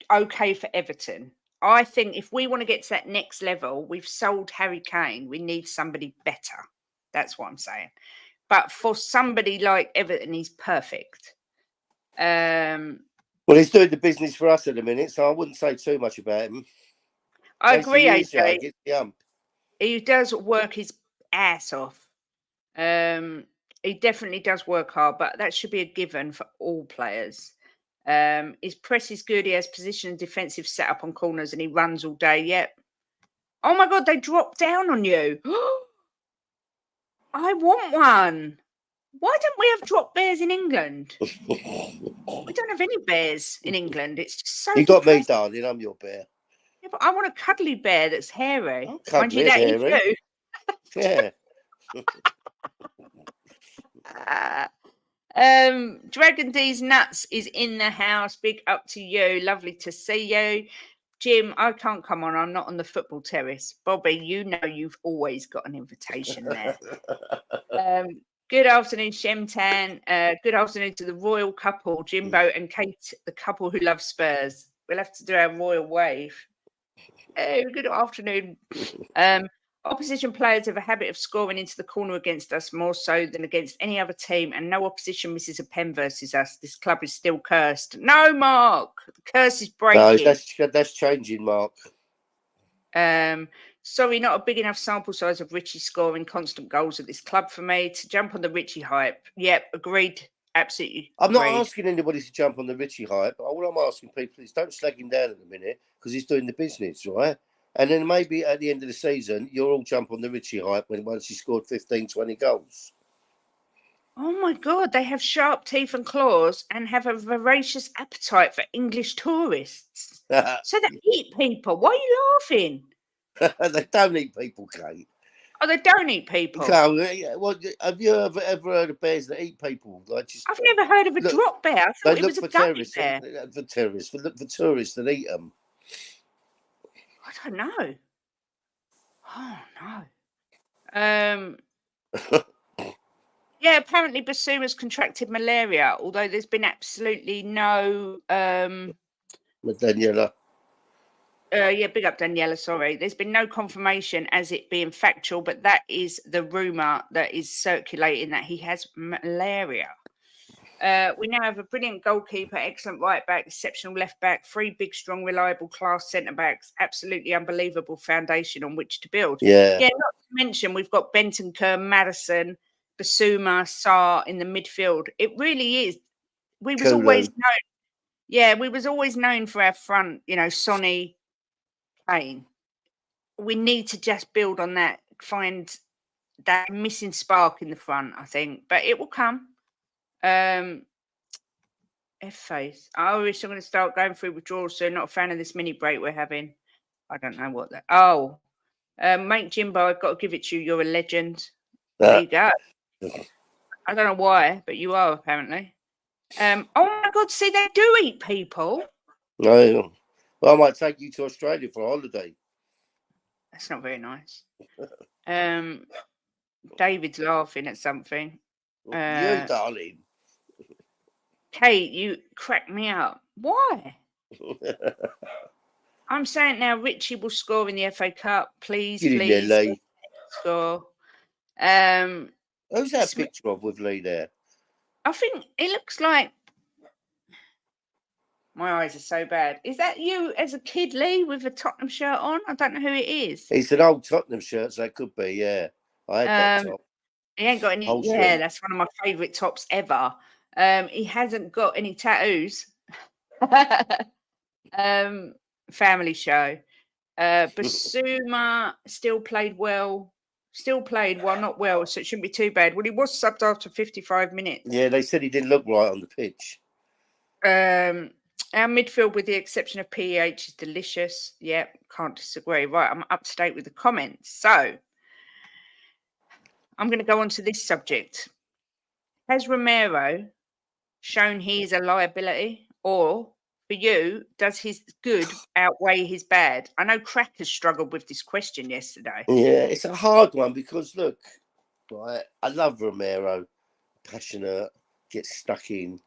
okay for Everton. I think if we want to get to that next level, we've sold Harry Kane. We need somebody better. That's what I'm saying. But for somebody like Everton, he's perfect. Well, he's doing the business for us at the minute, so I wouldn't say too much about him. I agree, AJ. He does work his ass off. He definitely does work hard, but that should be a given for all players. His press is good. He has position and defensive setup on corners, and he runs all day. Yep. Oh my God, they dropped down on you. I want one. Why don't we have drop bears in England? We don't have any bears in England. It's just so You got depressing. me, darling. I'm your bear. Yeah, but I want a cuddly bear that's hairy. I'll Mind you, cuddle it, that is hairy. you. Yeah. Dragon D's Nuts is in the house. Big up to you. Lovely to see you. Jim, I can't come on. I'm not on the football terrace. Bobby, you know you've always got an invitation there. Good afternoon, Shemtan. Good afternoon to the royal couple, Jimbo and Kate, the couple who love Spurs. We'll have to do our royal wave. Good afternoon. Opposition players have a habit of scoring into the corner against us more so than against any other team, and no opposition misses a pen versus us. This club is still cursed. No, Mark. The curse is breaking. No, that's changing, Mark. Sorry, not a big enough sample size of Richie scoring constant goals at this club for me to jump on the Richie hype. Yep, agreed. Absolutely. I'm not asking anybody to jump on the Richie hype. All I'm asking people is don't slag him down at the minute because he's doing the business, right? And then maybe at the end of the season, you'll all jump on the Richie hype once he scored 15, 20 goals. Oh my God, they have sharp teeth and claws and have a voracious appetite for English tourists. So they eat people. Why are you laughing? They don't eat people, Kate. Oh, they don't eat people. Okay, well, have you ever heard of bears that eat people? I've never heard of a drop bear. I thought it was a gummy bear. For tourists, look for tourists that eat them. I don't know. Oh no. Yeah, apparently Basuma's contracted malaria, although there's been absolutely no Daniela. Yeah, big up Daniela, sorry. There's been no confirmation as it being factual, but that is the rumour that is circulating that he has malaria. We now have a brilliant goalkeeper, excellent right back, exceptional left back, 3 big, strong, reliable class centre backs, absolutely unbelievable foundation on which to build. Yeah, not to mention we've got Bentancur, Madison, Basuma, Sarr in the midfield. It really is. We was always known. Yeah, we was always known for our front, Sonny, Kane. We need to just build on that, find that missing spark in the front, I think. But it will come. F-face. I wish I'm going to start going through withdrawals soon. Not a fan of this mini break we're having. I don't know what that. Oh, mate Jimbo, I've got to give it to you. You're a legend. There you go. I don't know why, but you are apparently. Oh my God! See, they do eat people. No, well, I might take you to Australia for a holiday. That's not very nice. David's laughing at something. You, darling. Kate, you crack me up. Why? I'm saying now Richie will score in the FA Cup. Please score. Who's that picture of with Lee there? I think it looks like... My eyes are so bad. Is that you as a kid, Lee, with a Tottenham shirt on? I don't know who it is. It's an old Tottenham shirt, so it could be, yeah. I had that top. He ain't got any... that's one of my favourite tops ever. He hasn't got any tattoos. Family show. Basuma still played well. Not well, so it shouldn't be too bad. Well, he was subbed after 55 minutes. Yeah, they said he didn't look right on the pitch. Our midfield, with the exception of PEH, is delicious. Yeah, can't disagree. Right, I'm up to date with the comments. So, I'm going to go on to this subject. Has Romero shown he is a liability, or for you, does his good outweigh his bad? I know Crackers struggled with this question yesterday. Yeah, it's a hard one because look, right, I love Romero, passionate, gets stuck in,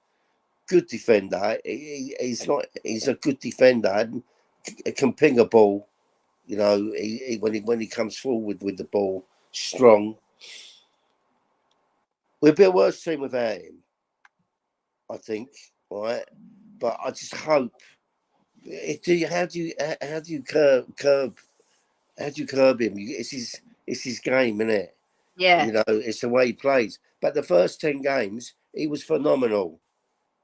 good defender. He's a good defender. Can ping a ball, when he comes forward with the ball, strong. We'll be a worse team without him, I think, right? But I just hope. How do you curb him? It's his game, isn't it? Yeah. It's the way he plays. But the first 10 games, he was phenomenal.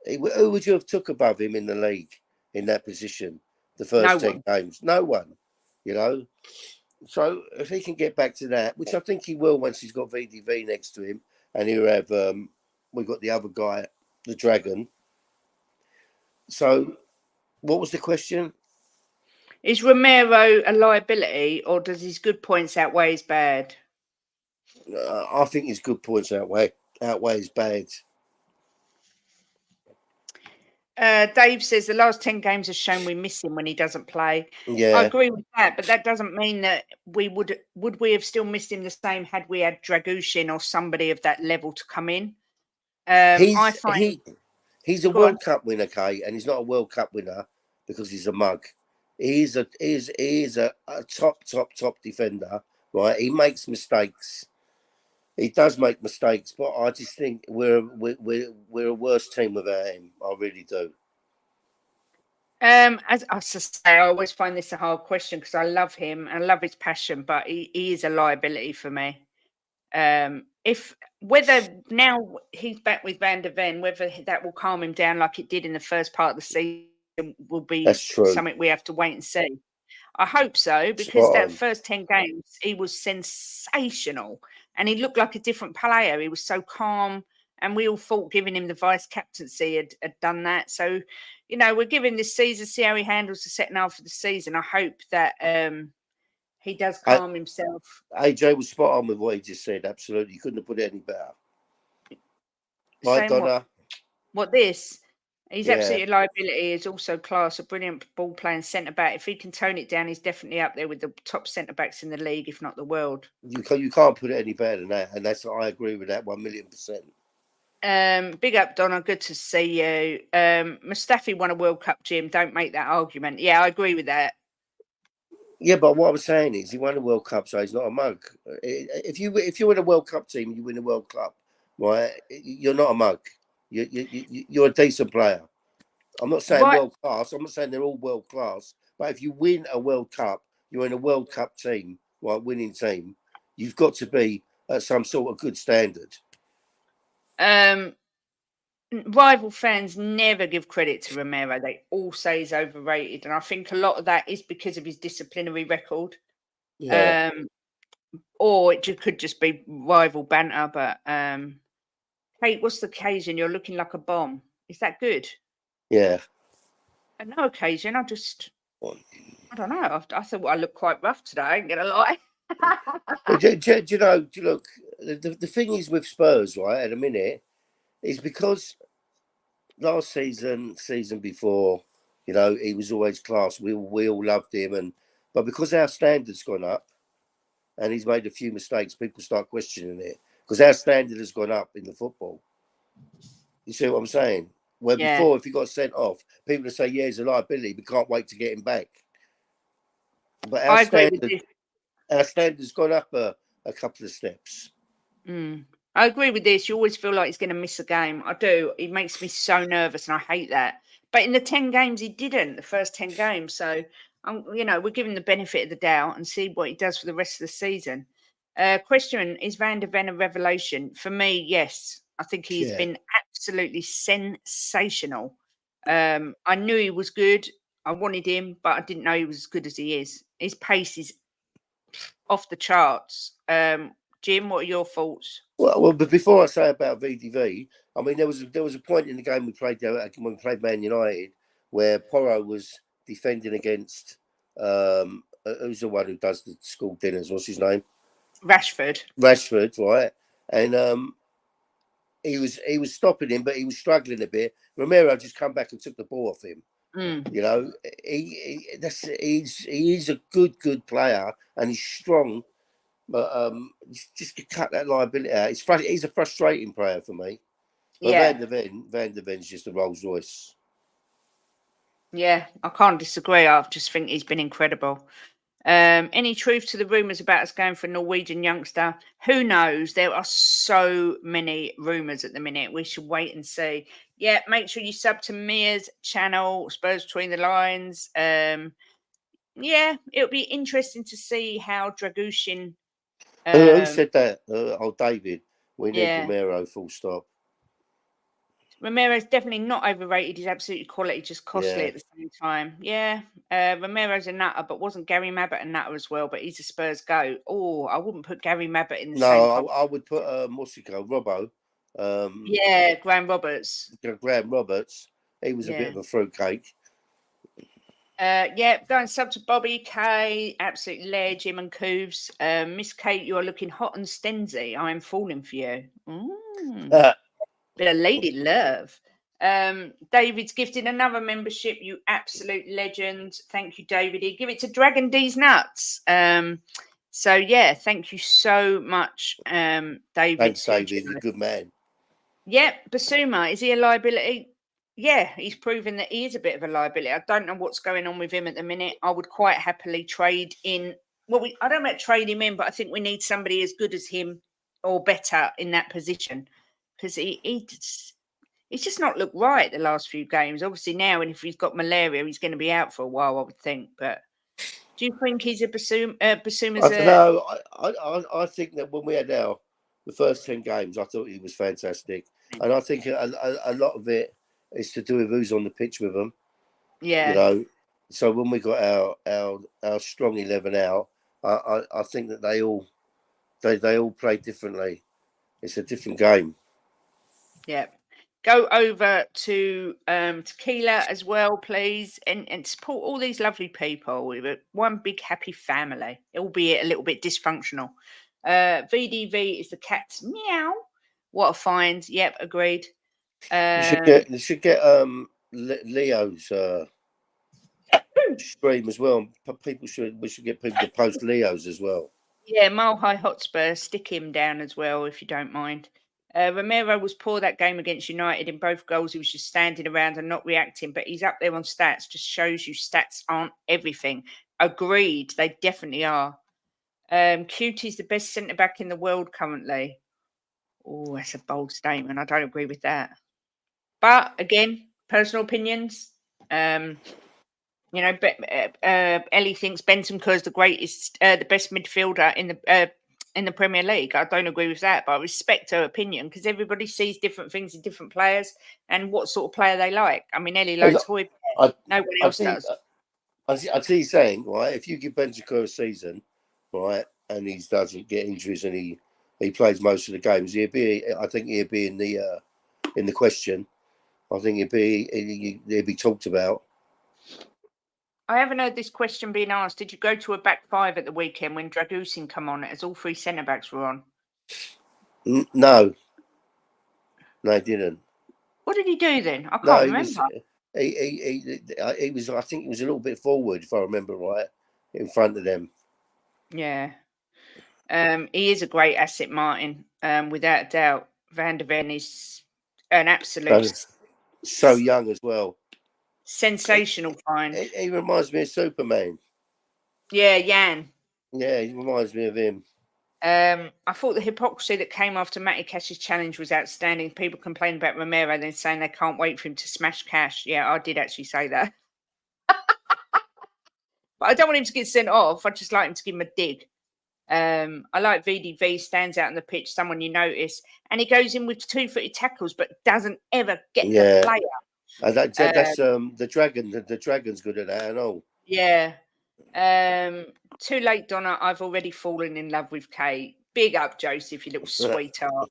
Who would you have took above him in the league in that position? The first 10 games, no one. So if he can get back to that, which I think he will once he's got VDV next to him, and he'll have we've got the other guy, the Dragon. So what was the question? Is Romero a liability, or does his good points outweigh his bad? I think his good points outweigh his bad. Dave says the last 10 games have shown we miss him when he doesn't play. Yeah, I agree with that, but that doesn't mean that we would we have still missed him the same had we had Dragushin or somebody of that level to come in. He's a World Cup winner, Kay, and he's not a World Cup winner because he's a mug. He is a top defender, right? He makes mistakes. He does make mistakes, but I just think we're a worse team without him. I really do. As I say, I always find this a hard question because I love him and I love his passion, but he is a liability for me. If whether now he's back with Van der Ven, whether that will calm him down like it did in the first part of the season will be something we have to wait and see. I hope so, because that first 10 games, he was sensational and he looked like a different player. He was so calm, and we all thought giving him the vice captaincy had done that. So, you know, we're giving this season, see how he handles the second half of the season. I hope that he does calm himself. AJ was spot on with what he just said. Absolutely. You couldn't have put it any better. Right, Donna? What this? He's absolutely a liability. He's also class, a brilliant ball playing centre back. If he can tone it down, he's definitely up there with the top centre backs in the league, if not the world. You can't put it any better than that, and I agree with that 1,000,000%. Big up, Donna. Good to see you. Mustafi won a World Cup, Jim. Don't make that argument. Yeah, I agree with that. Yeah, but what I was saying is he won a World Cup, so he's not a mug. If you win a World Cup team, you win a World Cup, right? You're not a mug. You're a decent player. I'm not saying world class. I'm not saying they're all world class. But if you win a World Cup, you're in a World Cup team, right? Winning team. You've got to be at some sort of good standard. Rival fans never give credit to Romero. They all say he's overrated, and I think a lot of that is because of his disciplinary record. Yeah. Or it could just be rival banter. But Kate, what's the occasion? You're looking like a bomb. Is that good? Yeah. At no occasion. I don't know. I thought I looked quite rough today. I ain't gonna lie. do you know? Look, the thing is with Spurs, right? At a minute, is because last season before, you know, he was always class. We all loved him, but because our standards gone up, and he's made a few mistakes, people start questioning it because our standard has gone up in the football. You see what I'm saying? Where before, if he got sent off, people would say, "Yeah, he's a liability. We can't wait to get him back." But our standard's gone up a couple of steps. I agree with this. You always feel like he's going to miss a game. I do. It makes me so nervous, and I hate that. But in the 10 games, he didn't. The first 10 games, so you know, we're giving the benefit of the doubt and see what he does for the rest of the season. Question: is Van der Ven a revelation? For me, yes. I think he's been absolutely sensational. I knew he was good. I wanted him, but I didn't know he was as good as he is. His pace is off the charts. Jim, what are your thoughts? Well, but before I say about VDV, I mean there was a point in the game we played when we played Man United where Porro was defending against who's the one who does the school dinners? What's his name? Rashford, right? And he was stopping him, but he was struggling a bit. Romero just come back and took the ball off him. You know, he's a good player and he's strong, but just to cut that liability out. He's a frustrating player for me. But Van der Ven's just a Rolls Royce. Yeah, I can't disagree. I just think he's been incredible. Any truth to the rumours about us going for a Norwegian youngster? Who knows? There are so many rumours at the minute. We should wait and see. Yeah, make sure you sub to Mia's channel, Spurs Between the Lines. Yeah, it'll be interesting to see how Dragushin. Who said that? David. We need Romero, full stop. Romero's definitely not overrated. He's absolutely quality, just costly at the same time. Yeah. Romero's a nutter, but wasn't Gary Mabbott a nutter as well? But he's a Spurs goat. Oh, I wouldn't put Gary Mabbott in the same pot. I would put what's he called? Robbo. Yeah, Graham Roberts. Graham Roberts. He was a bit of a fruitcake. Going sub to Bobby K, absolute ledge, him and Cooves. Miss Kate, you are looking hot and stenzy. I am falling for you. Bit of lady love. David's gifted another membership. You absolute legend. Thank you, David. Give it to Dragon D's Nuts. So yeah, thank you so much, David. Thanks, David. He's a good man. Yep, Basuma, is he a liability? Yeah, he's proven that he is a bit of a liability. I don't know what's going on with him at the minute. I would quite happily trade in. Well, I don't want to trade him in, but I think we need somebody as good as him or better in that position, because he's just not looked right the last few games. Obviously now, and if he's got malaria, he's going to be out for a while, I would think. But do you think he's a Basuma? No, I think that when we had the first 10 games, I thought he was fantastic, and I think a lot of it is to do with who's on the pitch with them. Yeah, you know. So when we got our strong 11 out, I think that they all play differently. It's a different game. Yeah. Go over to Tequila as well, please, and support all these lovely people. We're one big happy family, albeit a little bit dysfunctional. VDV is the cat's meow. What a find. Yep, agreed. You should get Leo's stream as well. We should get people to post Leo's as well. Yeah, Mile High Hotspur, stick him down as well if you don't mind. Romero was poor that game against United. In both goals, he was just standing around and not reacting, but he's up there on stats. Just shows you stats aren't everything. Agreed. They definitely are. Cutie's the best centre-back in the world currently. Oh, that's a bold statement. I don't agree with that. But, again, personal opinions. Ellie thinks Bentancur is the best midfielder in the Premier League. I don't agree with that, but I respect her opinion because everybody sees different things in different players and what sort of player they like. I mean, Ellie likes Højbjerg. No one else does. I see you saying, right, if you give Bentancur a season, right, and he doesn't get injuries and he plays most of the games, I think he'd be in the question. I think he'd be talked about. I haven't heard this question being asked. Did you go to a back five at the weekend when Dragusin come on as all three centre-backs were on? No, I didn't. What did he do then? I can't remember. He was, I think he was a little bit forward, if I remember right, in front of them. Yeah. He is a great asset, Martin, without a doubt. Van der Ven is an absolute... So young as well. Sensational find. He reminds me of Superman. Yeah, Jan. Yeah, he reminds me of him. I thought the hypocrisy that came after Matty Cash's challenge was outstanding. People complain about Romero, then saying they can't wait for him to smash Cash. Yeah, I did actually say that. But I don't want him to get sent off. I just like him to give him a dig. I like VDV, stands out on the pitch, someone you notice. And he goes in with 2-footed tackles, but doesn't ever get the player. That's the Dragon. The Dragon's good at that and all. Yeah. Too late, Donna. I've already fallen in love with Kate. Big up, Joseph, you little sweetheart.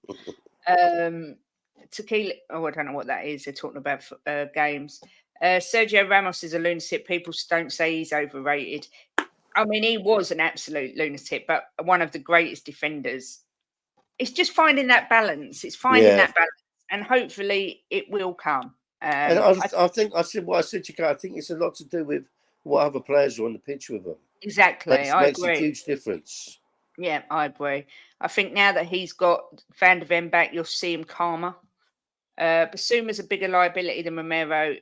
Tequila. Oh, I don't know what that is. They're talking about games. Sergio Ramos is a lunatic. People don't say he's overrated. I mean, he was an absolute lunatic, but one of the greatest defenders. It's just finding that balance. It's finding that balance, and hopefully it will come. And I think I said what I said to you. I think it's a lot to do with what other players are on the pitch with them. Exactly, I agree. Makes a huge difference. Yeah, I agree. I think now that he's got Van der Ven back, you'll see him calmer. Basuma's a bigger liability than Romero.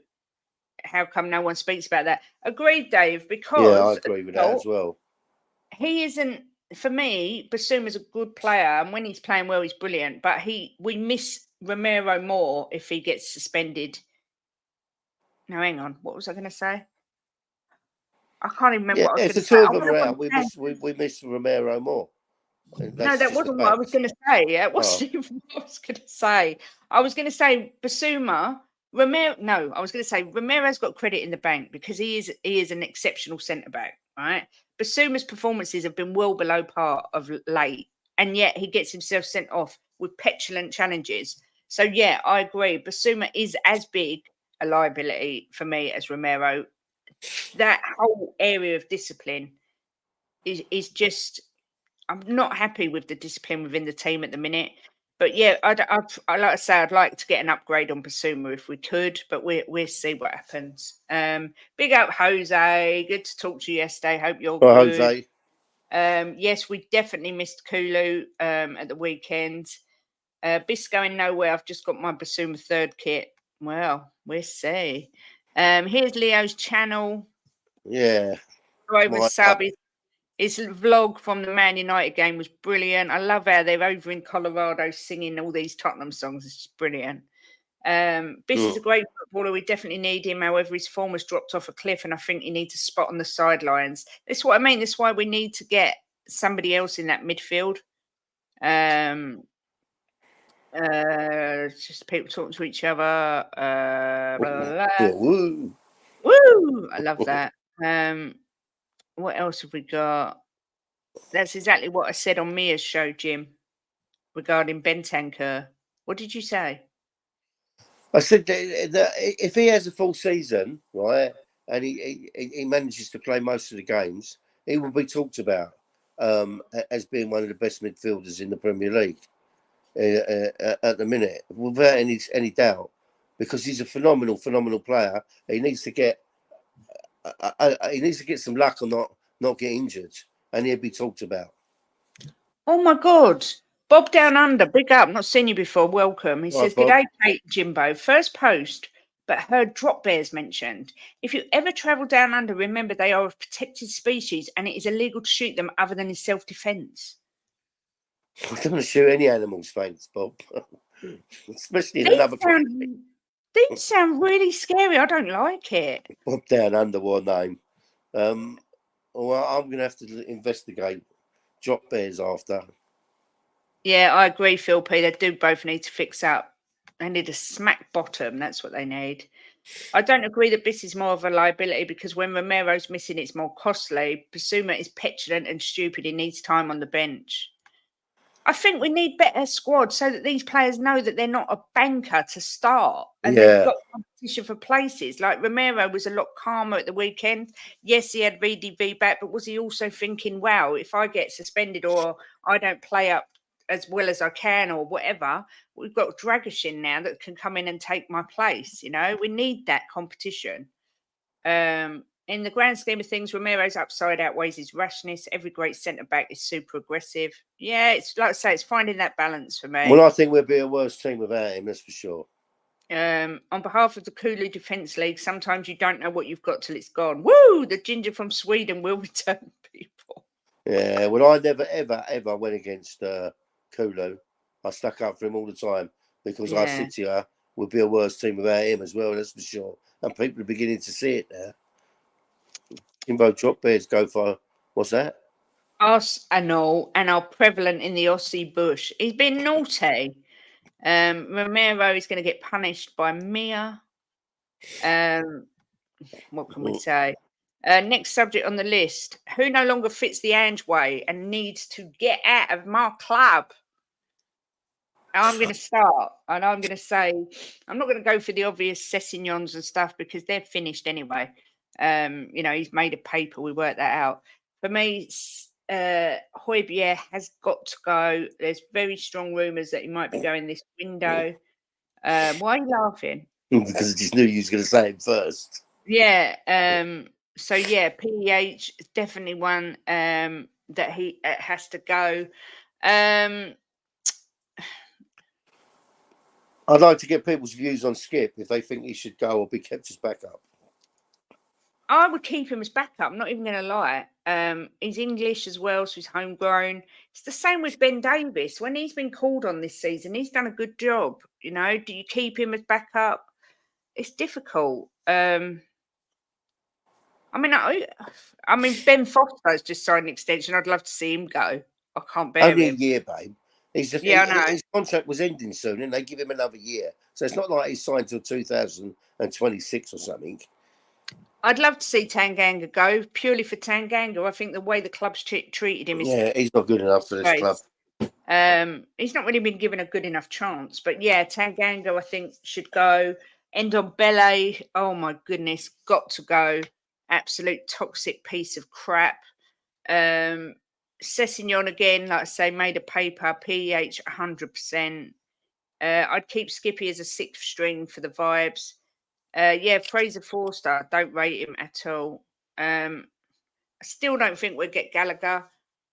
How come no one speaks about that? Agreed, Dave, because... I agree with that as well. He isn't... For me, Basuma's a good player, and when he's playing well, he's brilliant. But we miss Romero more if he gets suspended. No, hang on. What was I going to say? I can't even remember what I was going to say. If the two of them are out, we miss Romero more. No, that wasn't what I was going to say. It wasn't even what I was going to say. I was going to say Basuma. Romero. No, I was going to say Romero's got credit in the bank because he is an exceptional centre back, right? Basuma's performances have been well below par of late, and yet he gets himself sent off with petulant challenges. So yeah, I agree. Basuma is as big a liability for me as Romero. That whole area of discipline is just. I'm not happy with the discipline within the team at the minute. But yeah, I like to say I'd like to get an upgrade on Basuma if we could, but we'll see what happens. Big up Jose. Good to talk to you yesterday. Hope you're good. Jose. Yes, we definitely missed Kulu at the weekend. Bis going nowhere. I've just got my Basuma third kit. Well, we'll see. Here's Leo's channel. Yeah. Over sub. His vlog from the Man United game was brilliant. I love how they're over in Colorado singing all these Tottenham songs. It's just brilliant. Biss is a great footballer. We definitely need him. However, his form has dropped off a cliff, and I think he needs a spot on the sidelines. That's what I mean. That's why we need to get somebody else in that midfield. Just people talking to each other. Blah, blah, blah. Yeah, woo. Woo! I love that. What else have we got? That's exactly what I said on Mia's show, Jim, regarding Bentancur. What did you say? I said that if he has a full season, right, and he manages to play most of the games, he will be talked about as being one of the best midfielders in the Premier League at the minute, without any doubt, because he's a phenomenal player. He needs to get some luck or not get injured, and he'll be talked about. Oh my God. Bob Down Under, big up. Not seen you before. Welcome. He says, Bob. G'day, Kate Jimbo. First post, but heard drop bears mentioned. If you ever travel down under, remember they are a protected species and it is illegal to shoot them other than in self-defense. I don't want to shoot any animals, thanks, Bob. Especially in another country. These sound really scary. I don't like it. Bob Down Under, what name? Well, I'm going to have to investigate drop bears after. Yeah, I agree, Phil P. They do both need to fix up. They need a smack bottom. That's what they need. I don't agree that Biss is more of a liability because when Romero's missing, it's more costly. Basuma is petulant and stupid. He needs time on the bench. I think we need better squad so that these players know that they're not a banker to start and they've got competition for places. Like Romero was a lot calmer at the weekend. Yes, he had VDV back, but was he also thinking, wow, if I get suspended or I don't play up as well as I can or whatever, we've got Dragishin now that can come in and take my place. You know, we need that competition. In the grand scheme of things, Romero's upside outweighs his rashness. Every great centre-back is super aggressive. Yeah, it's like I say, it's finding that balance for me. Well, I think we'll be a worse team without him, that's for sure. On behalf of the Kulu Defence League, sometimes you don't know what you've got till it's gone. Woo! The ginger from Sweden will return people. Yeah, well, I never, ever went against Kulu. I stuck up for him all the time because I said to you, we'll be a worse team without him as well, that's for sure. And people are beginning to see it now. Jimbo drop bears go for, what's that? Us and all, and are prevalent in the Aussie bush. He's been naughty. Romero is going to get punished by Mia. What can we say? Next subject on the list. Who no longer fits the Ange way and needs to get out of my club? I'm going to start and I'm going to say, I'm not going to go for the obvious Sessignons and stuff because they're finished anyway. You know, he's made a paper. We worked that out. For me, Højbjerg has got to go. There's very strong rumours that he might be going this window. Why are you laughing? Because I just knew you was going to say it first. Yeah. So yeah, PEH is definitely one that he has to go. I'd like to get people's views on Skip if they think he should go or be kept as backup. I would keep him as backup. I'm not even going to lie. He's English as well, so he's homegrown. It's the same with Ben Davies. When he's been called on this season, he's done a good job. You know, do you keep him as backup? It's difficult. I mean, Ben Foster's just signed an extension. I'd love to see him go. I can't bear Only him. a year, babe. His contract was ending soon, and they give him another year. So it's not like he's signed till 2026 or something. I'd love to see Tanganga go, purely for Tanganga. I think the way the club's treated him is... Yeah, he's not good enough for this club. He's not really been given a good enough chance. But yeah, Tanganga, I think, should go. Ndombele, oh my goodness, got to go. Absolute toxic piece of crap. Sessignon again, like I say, made a paper, PH 100%. I'd keep Skippy as a sixth string for the vibes. Yeah, Fraser Forster, don't rate him at all. I still don't think we'll get Gallagher.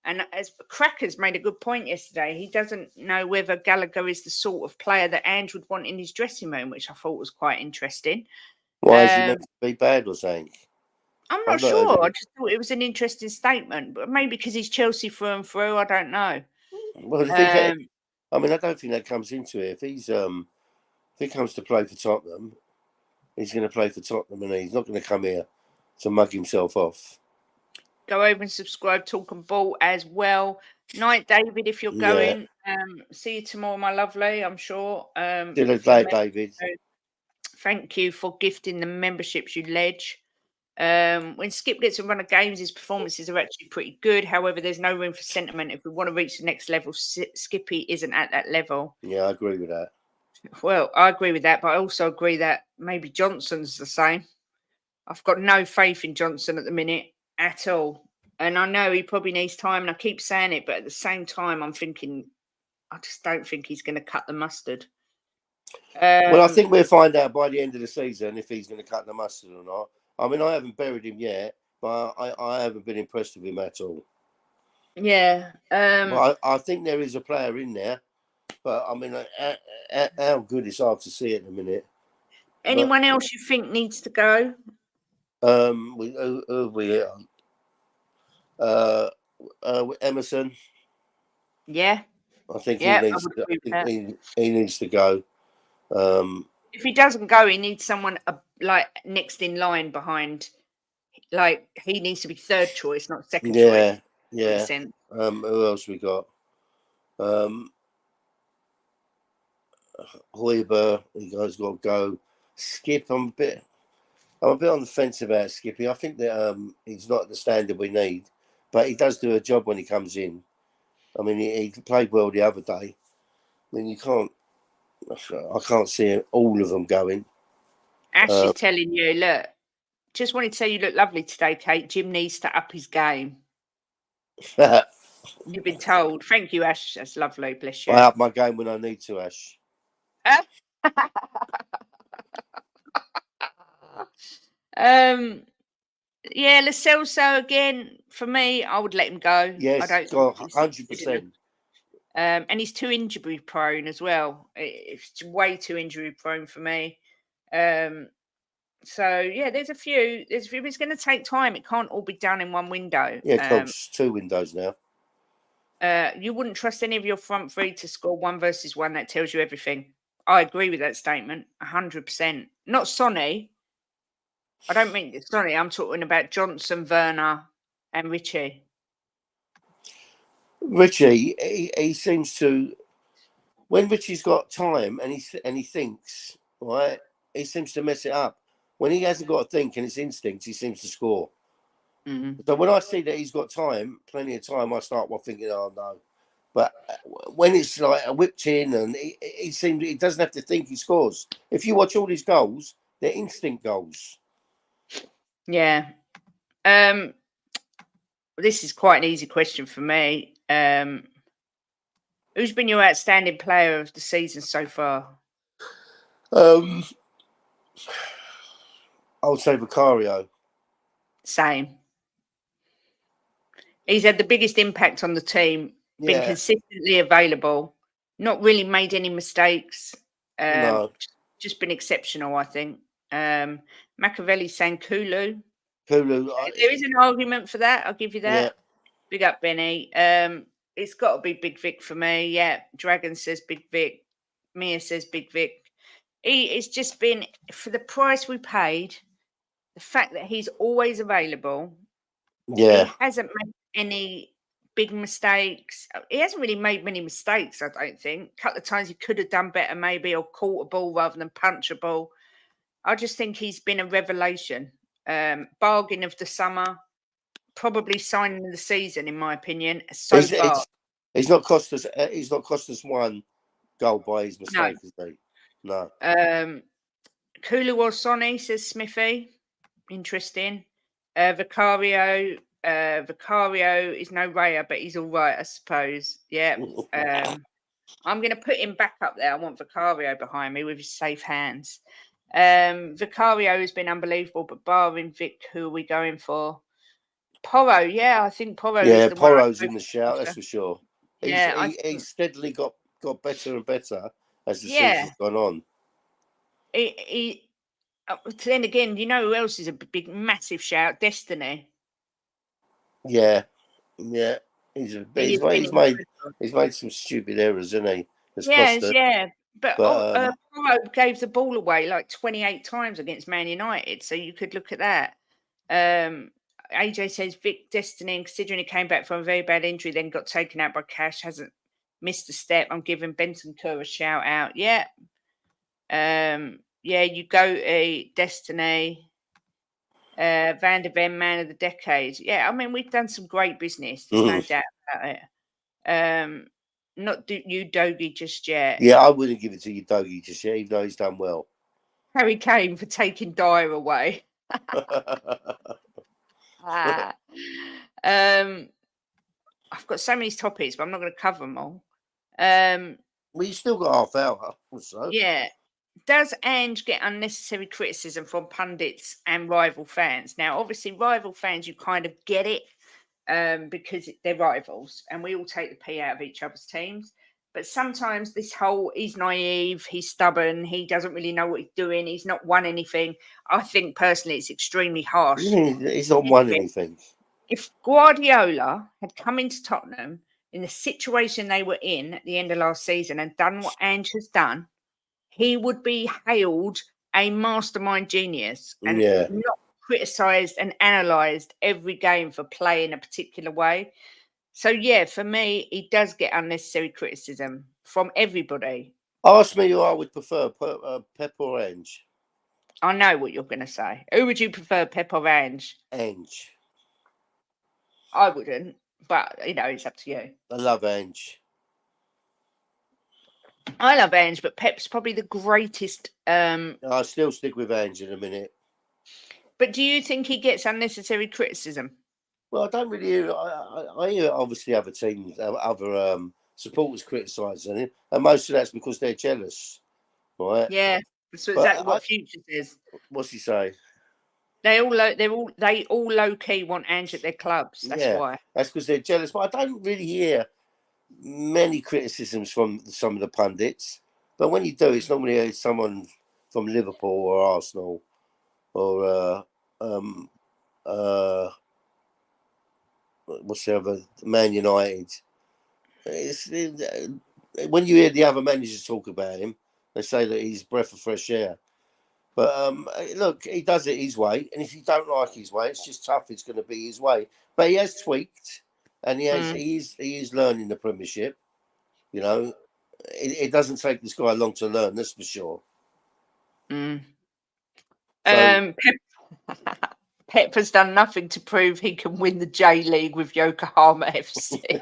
And as Crackers made a good point yesterday, he doesn't know whether Gallagher is the sort of player that Ange would want in his dressing room, which I thought was quite interesting. Why is he meant to be bad or something? I'm not sure. I just thought it was an interesting statement, but maybe because he's Chelsea through and through. I don't know. Well, I don't think that comes into it. If he comes to play for Tottenham, he's going to play for Tottenham, and he's not going to come here to mug himself off. Go over and subscribe, Talk and Ball as well. Night, David, if you're going. See you tomorrow, my lovely, I'm sure. David. Thank you for gifting the memberships you ledge. When Skip gets a run of games, his performances are actually pretty good. However, there's no room for sentiment. If we want to reach the next level, Skippy isn't at that level. Yeah, I agree with that. Well, I agree with that, but I also agree that maybe Johnson's the same. I've got no faith in Johnson at the minute at all. And I know he probably needs time, and I keep saying it, but at the same time, I'm thinking, I just don't think he's going to cut the mustard. Well, I think we'll find out by the end of the season if he's going to cut the mustard or not. I mean, I haven't buried him yet, but I haven't been impressed with him at all. Yeah. But I think there is a player in there, but I mean, how good it's hard to see at the minute. Anyone else you think needs to go? Emerson. Yeah. I think he needs to go. If he doesn't go, he needs someone like next in line behind. Like he needs to be third choice, not second choice. Yeah. Who else we got? Hoiberg, you guys got to go. Skip, I'm a bit on the fence about Skippy. I think that he's not the standard we need, but he does do a job when he comes in. I mean, he played well the other day. I mean, I can't see all of them going. Ash is telling you, look, just wanted to say you look lovely today, Kate. Jim needs to up his game. You've been told. Thank you, Ash. That's lovely. Bless you. I up my game when I need to, Ash. Yeah, Lo Celso again. For me, I would let him go. Yes, 100%. And he's too injury prone as well. It's way too injury prone for me. So yeah, there's a few. It's going to take time. It can't all be done in one window. Yeah, coach, 2 windows now. You wouldn't trust any of your front three to score 1 versus 1. That tells you everything. I agree with that statement, 100%. Not Sonny. I don't mean Sonny. I'm talking about Johnson, Werner, and Richie. Richie, he seems to, when Richie's got time and he thinks, right, he seems to mess it up. When he hasn't got to think and it's instinct, he seems to score. Mm-hmm. So when I see that he's got time, plenty of time, I start thinking, oh no. But when it's like a whipped in and he doesn't have to think, he scores. If you watch all his goals, they're instinct goals. Yeah. This is quite an easy question for me. Who's been your outstanding player of the season so far? I would say Vicario. Same. He's had the biggest impact on the team, been consistently available, not really made any mistakes. No. Just been exceptional, I think. Machiavelli saying Kulu. Kulu. There is an argument for that. I'll give you that. Yeah. Big up, Benny. It's got to be Big Vic for me. Yeah. Dragon says Big Vic. Mia says Big Vic. It's just been, for the price we paid, the fact that he's always available. Yeah. He hasn't made any big mistakes. He hasn't really made many mistakes, I don't think. A couple of times he could have done better, maybe, or caught a ball rather than punch a ball. I just think he's been a revelation. Bargain of the summer, probably signing of the season, in my opinion, so far. He's not cost us. He's not cost us one goal by his mistake, No. is he? No. Kulu or Sonny, says Smithy. Interesting. Vicario is no Raya, but he's all right, I suppose. Yeah. I'm going to put him back up there. I want Vicario behind me with his safe hands. Vicario has been unbelievable, but barring Vic, who are we going for? Porro, yeah, I think Porro is the Porro's in the shout, that's for sure. He's steadily got better and better as the season's gone on. Then again, you know who else is a big, massive shout? Destiny. Yeah. He's made some stupid errors, hasn't he? But Porro gave the ball away like 28 times against Man United, so you could look at that. AJ says Vic Destiny, considering he came back from a very bad injury, then got taken out by Cash, hasn't missed a step. I'm giving Bentancur a shout out. Yeah. You go to Destiny. Van der Ven, man of the decade. Yeah, I mean, we've done some great business. There's no doubt about it. Not Udogie just yet. Yeah, I wouldn't give it to Udogie just yet, even though he's done well. Harry Kane for taking Dyer away. I've got so many topics, but I'm not going to cover them all. Well, you still got half hour. So. Yeah. Does Ange get unnecessary criticism from pundits and rival fans? Now, obviously, rival fans, you kind of get it because they're rivals and we all take the pee out of each other's teams. But sometimes this whole, he's naive, he's stubborn, he doesn't really know what he's doing, he's not won anything. I think personally it's extremely harsh. He's not won anything. If Guardiola had come into Tottenham in the situation they were in at the end of last season and done what Ange has done, he would be hailed a mastermind genius and not criticised and analysed every game for playing a particular way. So, yeah, for me, he does get unnecessary criticism from everybody. Ask me who I would prefer, Pep or Ange. I know what you're going to say. Who would you prefer, Pep or Ange? Ange. I wouldn't, but, it's up to you. I love Ange. I love Ange, but Pep's probably the greatest. I'll still stick with Ange in a minute. But do you think he gets unnecessary criticism? Well, I don't really hear. I hear obviously other teams, other supporters criticising him, and most of that's because they're jealous, right? Yeah, that's exactly what Future says. What's he say? They all low key want Ange at their clubs. That's why. That's because they're jealous. But I don't really hear many criticisms from some of the pundits. But when you do, it's normally someone from Liverpool or Arsenal or what's the other, Man United. When you hear the other managers talk about him, they say that he's a breath of fresh air. But look, he does it his way, and if you don't like his way, it's just tough. It's going to be his way. But he has tweaked, and he is learning the Premiership. It doesn't take this guy long to learn. That's for sure. Pep has done nothing to prove he can win the J League with Yokohama FC.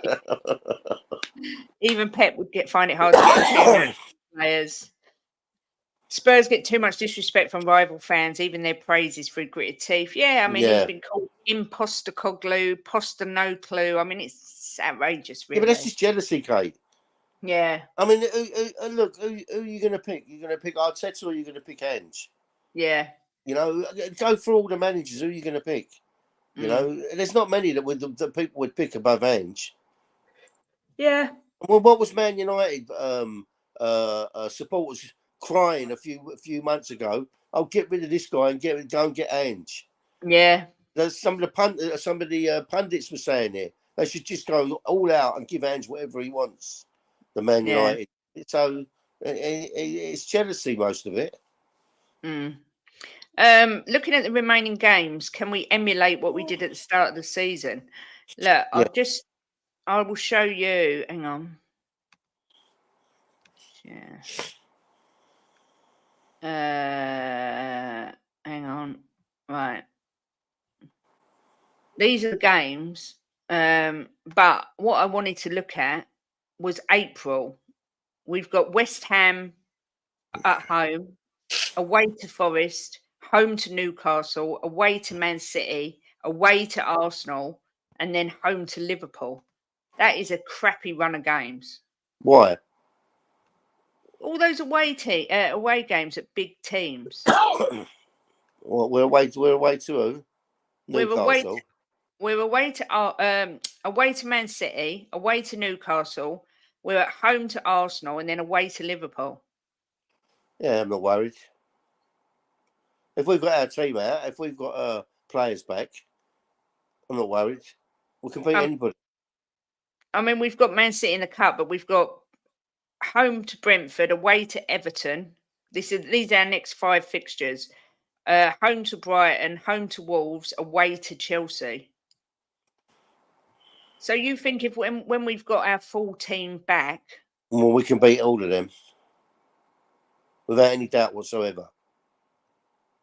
Even Pep would find it hard to get players. Spurs get too much disrespect from rival fans, even their praises through gritted teeth. Yeah, I mean, he's been called Postecoglou, Postecoglou. I mean, it's outrageous, really. Yeah, but that's just jealousy, Kate. Yeah. I mean, look, who are you going to pick? You're going to pick Arteta or are you going to pick Ange? Yeah. Go for all the managers. Who are you going to pick? There's not many that people would pick above Ange. Yeah. Well, what was Man United supporters crying a few months ago? Oh, get rid of this guy and go and get Ange. Yeah. Some of the pundits were saying it. They should just go all out and give Ange whatever he wants. The Man United. So it's jealousy, most of it. Looking at the remaining games, can we emulate what we did at the start of the season? Look, I will show you. Hang on. Yeah. Hang on. Right. These are the games. But what I wanted to look at was April. We've got West Ham at home, away to Forest, home to Newcastle, away to Man City, away to Arsenal, and then home to Liverpool. That is a crappy run of games. Why? All those away games at big teams. Well, we're away to who? Newcastle. We're away to Man City, away to Newcastle. We're at home to Arsenal, and then away to Liverpool. Yeah, I'm not worried. If we've got our team out, if we've got players back, I'm not worried. We can beat anybody. I mean, we've got Man City in the cup, but we've got home to Brentford, away to Everton. These are our next 5 fixtures. Home to Brighton, home to Wolves, away to Chelsea. So you think when we've got our full team back, well, we can beat all of them without any doubt whatsoever.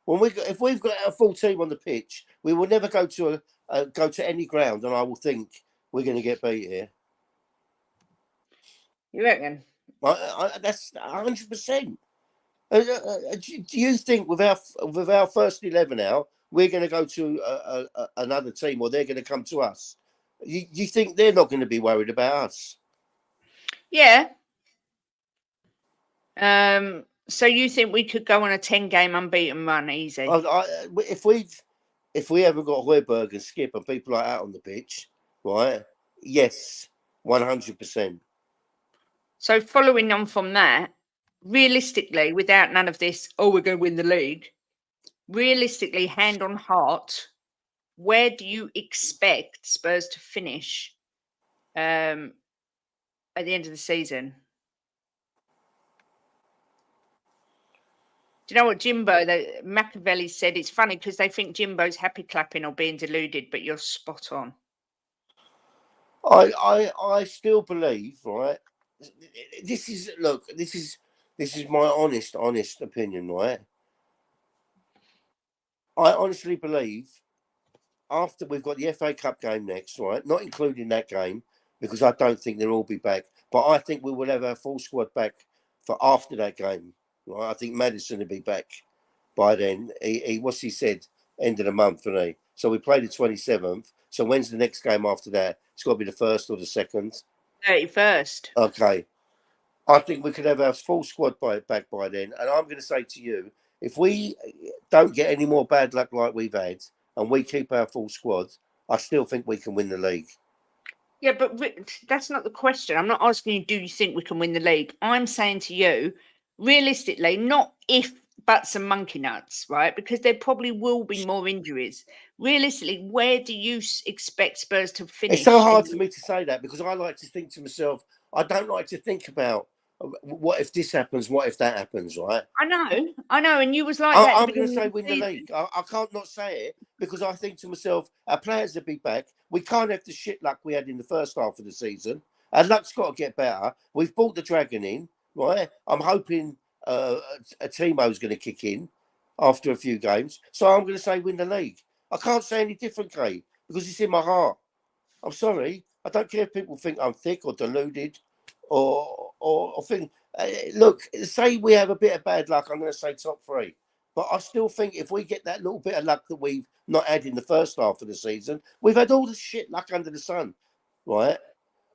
If we've got a full team on the pitch, we will never go to any ground, and I will think we're going to get beat here. You reckon? That's 100%. Do you think with our first 11 now, we're going to go to another team, or they're going to come to us? You think they're not going to be worried about us? Yeah. So you think we could go on a 10-game unbeaten run easy? If we ever got Højbjerg and Skip and people like that on the pitch, right? Yes, 100%. So following on from that, realistically, without none of this, we're going to win the league. Realistically, hand on heart, where do you expect Spurs to finish at the end of the season? Do you know what Jimbo, Machiavelli said? It's funny because they think Jimbo's happy clapping or being deluded, but you're spot on. I still believe, right? This is my honest opinion, right? I honestly believe after we've got the FA Cup game next, right? Not including that game, because I don't think they'll all be back. But I think we will have our full squad back for after that game. Right? I think Maddison will be back by then. He what's he said? End of the month, isn't he? So we play the 27th. So when's the next game after that? It's got to be the 1st or the 2nd. 31st. Okay. I think we could have our full squad back by then. And I'm going to say to you, if we don't get any more bad luck like we've had, and we keep our full squad, I still think we can win the league. Yeah, but that's not the question. I'm not asking you, do you think we can win the league? I'm saying to you, realistically, not if buts and monkey nuts, right? Because there probably will be more injuries. Realistically, where do you expect Spurs to finish? It's so hard for me to say that because I like to think to myself, I don't like to think about what if this happens, what if that happens, right? I know, and you was like that. I'm going to say win the league. I can't not say it because I think to myself, our players will be back. We can't have the shit luck we had in the first half of the season. Our luck's got to get better. We've brought the Dragon in, right? I'm hoping a Timo's going to kick in after a few games. So I'm going to say win the league. I can't say any different, Kate, because it's in my heart. I'm sorry. I don't care if people think I'm thick or deluded or think. Look, say we have a bit of bad luck, I'm going to say top 3. But I still think if we get that little bit of luck that we've not had in the first half of the season, we've had all the shit luck under the sun, right?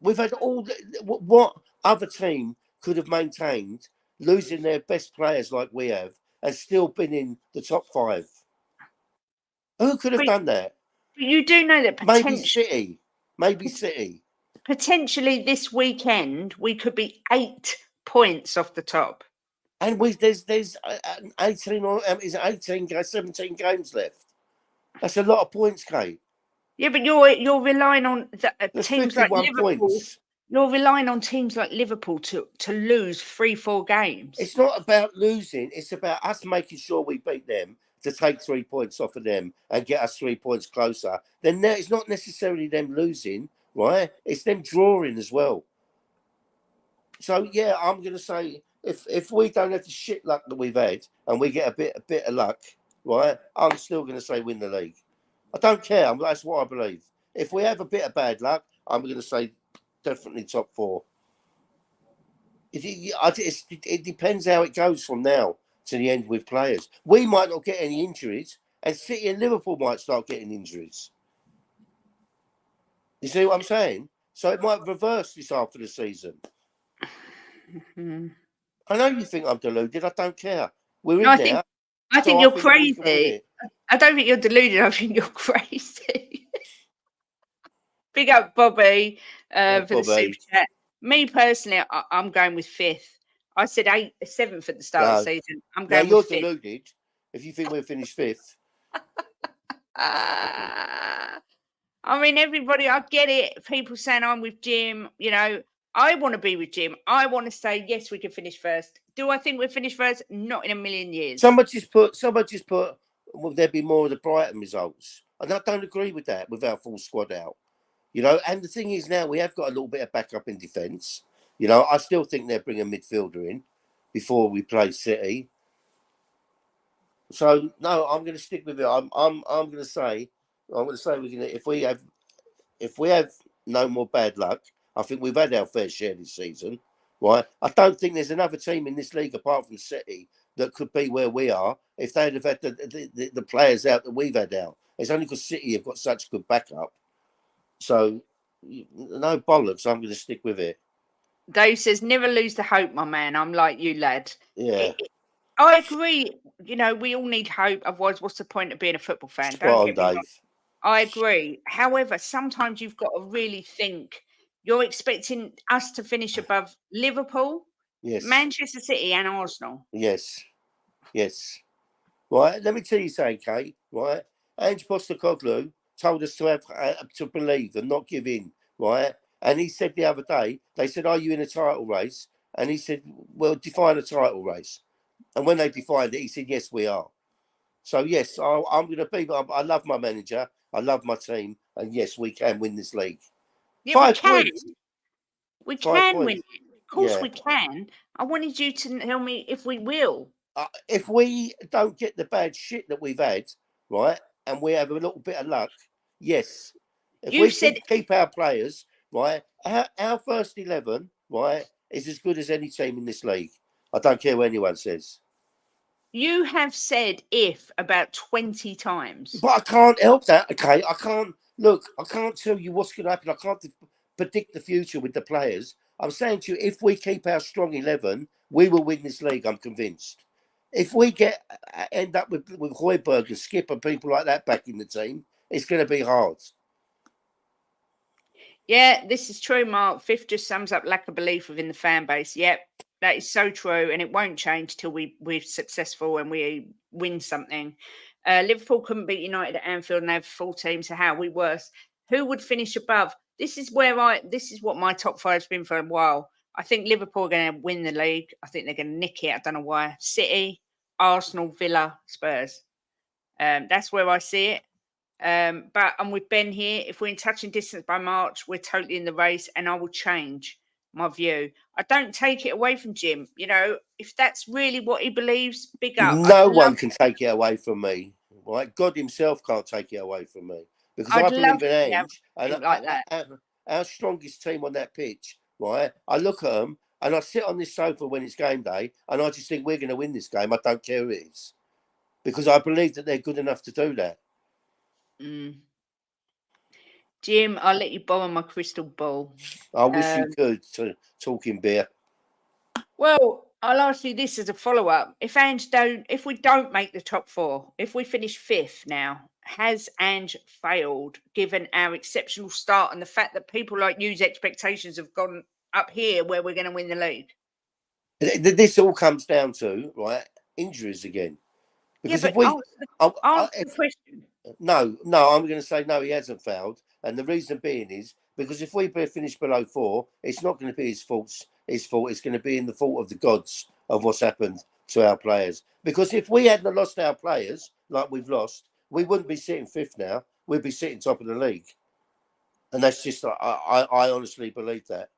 We've had all what other team could have maintained losing their best players like we have and still been in the top 5? Who could have done that? You do know that potentially, maybe City. Potentially this weekend we could be 8 points off the top. And there's 18 or 17 games left. That's a lot of points, Kate. Yeah, but you're relying on teams like Liverpool. Points. You're relying on teams like Liverpool to lose 3-4 games. It's not about losing. It's about us making sure we beat them to take 3 points off of them and get us 3 points closer. Then it's not necessarily them losing, right? It's them drawing as well. So yeah, I'm going to say if we don't have the shit luck that we've had and we get a bit of luck, right? I'm still going to say win the league. I don't care. That's what I believe. If we have a bit of bad luck, I'm going to say definitely top 4. It depends how it goes from now to the end with players. We might not get any injuries, and City and Liverpool might start getting injuries. You see what I'm saying? So it might reverse this after the season. Mm-hmm. I know you think I'm deluded. I don't care. We're No, in there. I think you're crazy. I don't think you're deluded. I think you're crazy. Big up Bobby for the super chat. Me personally, I'm going with 5th. I said 7th at the start of the season. I'm going with 5th. You're deluded if you think we'll finish 5th. I mean, everybody, I get it. People saying I'm with Jim. You know, I want to be with Jim. I want to say, yes, we can finish first. Do I think we'll finish first? Not in a million years. Somebody just put, will there be more of the Brighton results? And I don't agree with that with our full squad out. You know, and the thing is now we have got a little bit of backup in defence. You know, I still think they'll bring a midfielder in before we play City. So no, I'm going to stick with it. I'm going to say we're going to if we have no more bad luck. I think we've had our fair share this season, right? I don't think there's another team in this league apart from City that could be where we are if they'd have had the players out that we've had out. It's only because City have got such good backup. So no bollocks. I'm going to stick with it. Dave says, never lose the hope, my man. I'm like you, lad. Yeah. I agree. You know, we all need hope. Otherwise, what's the point of being a football fan? Spot on, Dave. I agree. However, sometimes you've got to really think. You're expecting us to finish above Liverpool, yes, Manchester City, and Arsenal. Yes. Right. Let me tell you something, Kate. Right. Ange Postecoglou told us to have to believe and not give in. Right. And he said the other day, they said, "Are you in a title race?" And he said, "Well, define a title race." And when they defined it, he said, "Yes, we are." So yes, I'm going to be. I love my manager. I love my team, and yes, we can win this league. Yeah, 5 points. We can win it. Of course, we can. I wanted you to tell me if we will. If we don't get the bad shit that we've had, right, and we have a little bit of luck, yes. If we keep our players, right, our first 11, right, is as good as any team in this league. I don't care what anyone says. You have said if about 20 times. But I can't help that, okay? I can't tell you what's going to happen. I can't predict the future with the players. I'm saying to you, if we keep our strong 11, we will win this league, I'm convinced. If we end up with Højbjerg and Skip and people like that back in the team, it's going to be hard. Yeah, this is true, Mark. 5th just sums up lack of belief within the fan base. Yep, that is so true, and it won't change till we're successful and we win something. Liverpool couldn't beat United at Anfield and they have full team, so how are we worse? Who would finish above? This is what my top 5's been for a while. I think Liverpool are going to win the league. I think they're going to nick it. I don't know why. City, Arsenal, Villa, Spurs. That's where I see it. But I'm with Ben here. If we're in touching distance by March, we're totally in the race, and I will change my view. I don't take it away from Jim. You know, if that's really what he believes, big up. No one can take it away from me. Right? God himself can't take it away from me. Because I believe in Ange, and like that. Our strongest team on that pitch, right? I look at them and I sit on this sofa when it's game day and I just think we're going to win this game. I don't care who it is. Because I believe that they're good enough to do that. Jim, I'll let you borrow my crystal ball. I wish you could, to talking beer. Well, I'll ask you this as a follow-up. If we don't make the top 4, if we finish 5th now, has Ange failed given our exceptional start and the fact that people like you's expectations have gone up here where we're going to win the league? This all comes down to, right, injuries again. Because answer the question. No, I'm going to say no, he hasn't failed. And the reason being is because if we finish below 4, it's not going to be his fault. It's going to be in the fault of the gods of what's happened to our players. Because if we hadn't lost our players like we've lost, we wouldn't be sitting 5th now. We'd be sitting top of the league. And that's just, I honestly believe that.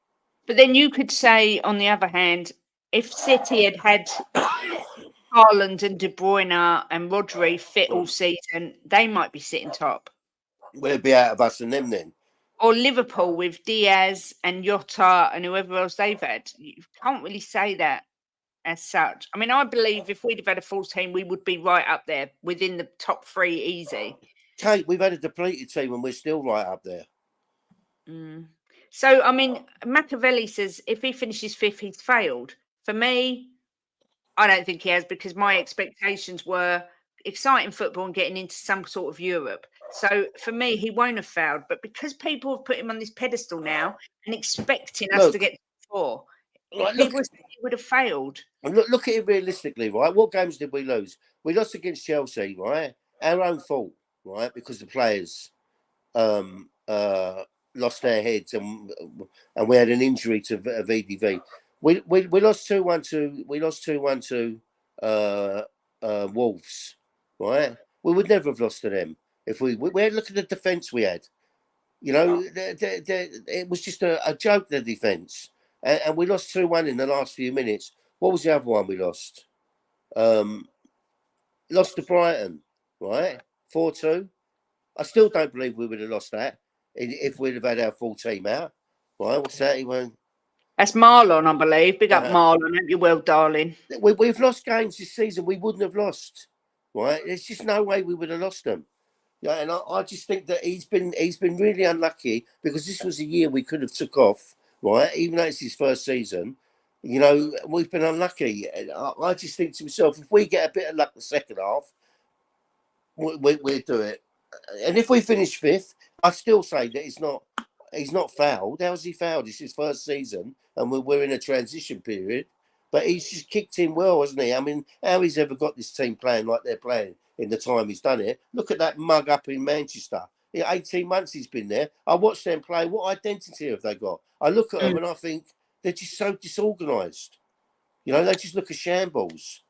But then you could say, on the other hand, if City had Haaland and De Bruyne and Rodri fit all season, they might be sitting top. We'll be out of us and them then. Or Liverpool with Diaz and Jota and whoever else they've had. You can't really say that as such. I mean, I believe if we'd have had a full team, we would be right up there within the top 3 easy. Kate, we've had a depleted team and we're still right up there. So, I mean, Machiavelli says if he finishes 5th, he's failed. For me, I don't think he has, because my expectations were exciting football and getting into some sort of Europe. So for me, he won't have failed. But because people have put him on this pedestal now and expecting us to get to 4, people say he would have failed. And look at it realistically, right? What games did we lose? We lost against Chelsea, right? Our own fault, right? Because the players lost their heads and we had an injury to VDV. We lost 2-1 to Wolves, right? We would never have lost to them if we had look at the defence we had. You know, it was just a joke, the defence, and we lost 2-1 in the last few minutes. What was the other one we lost? Lost to Brighton, right? 4-2. I still don't believe we would have lost that if we'd have had our full team out. Right? What's that? That's Marlon, I believe. Big up Marlon. Hope you're well, darling. We've lost games this season we wouldn't have lost. Right? There's just no way we would have lost them. Yeah, and I just think that he's been really unlucky, because this was a year we could have took off, right? Even though it's his first season, you know, we've been unlucky. I just think to myself, if we get a bit of luck the second half, we'll do it. And if we finish 5th, I still say that he's not fouled. How's he fouled? It's his first season, and we're in a transition period. But he's just kicked in well, hasn't he? I mean, how he's ever got this team playing like they're playing in the time he's done it. Look at that mug up in Manchester. 18 months he's been there. I watched them play. What identity have they got? I look at them and I think they're just so disorganised. You know, they just look a shambles.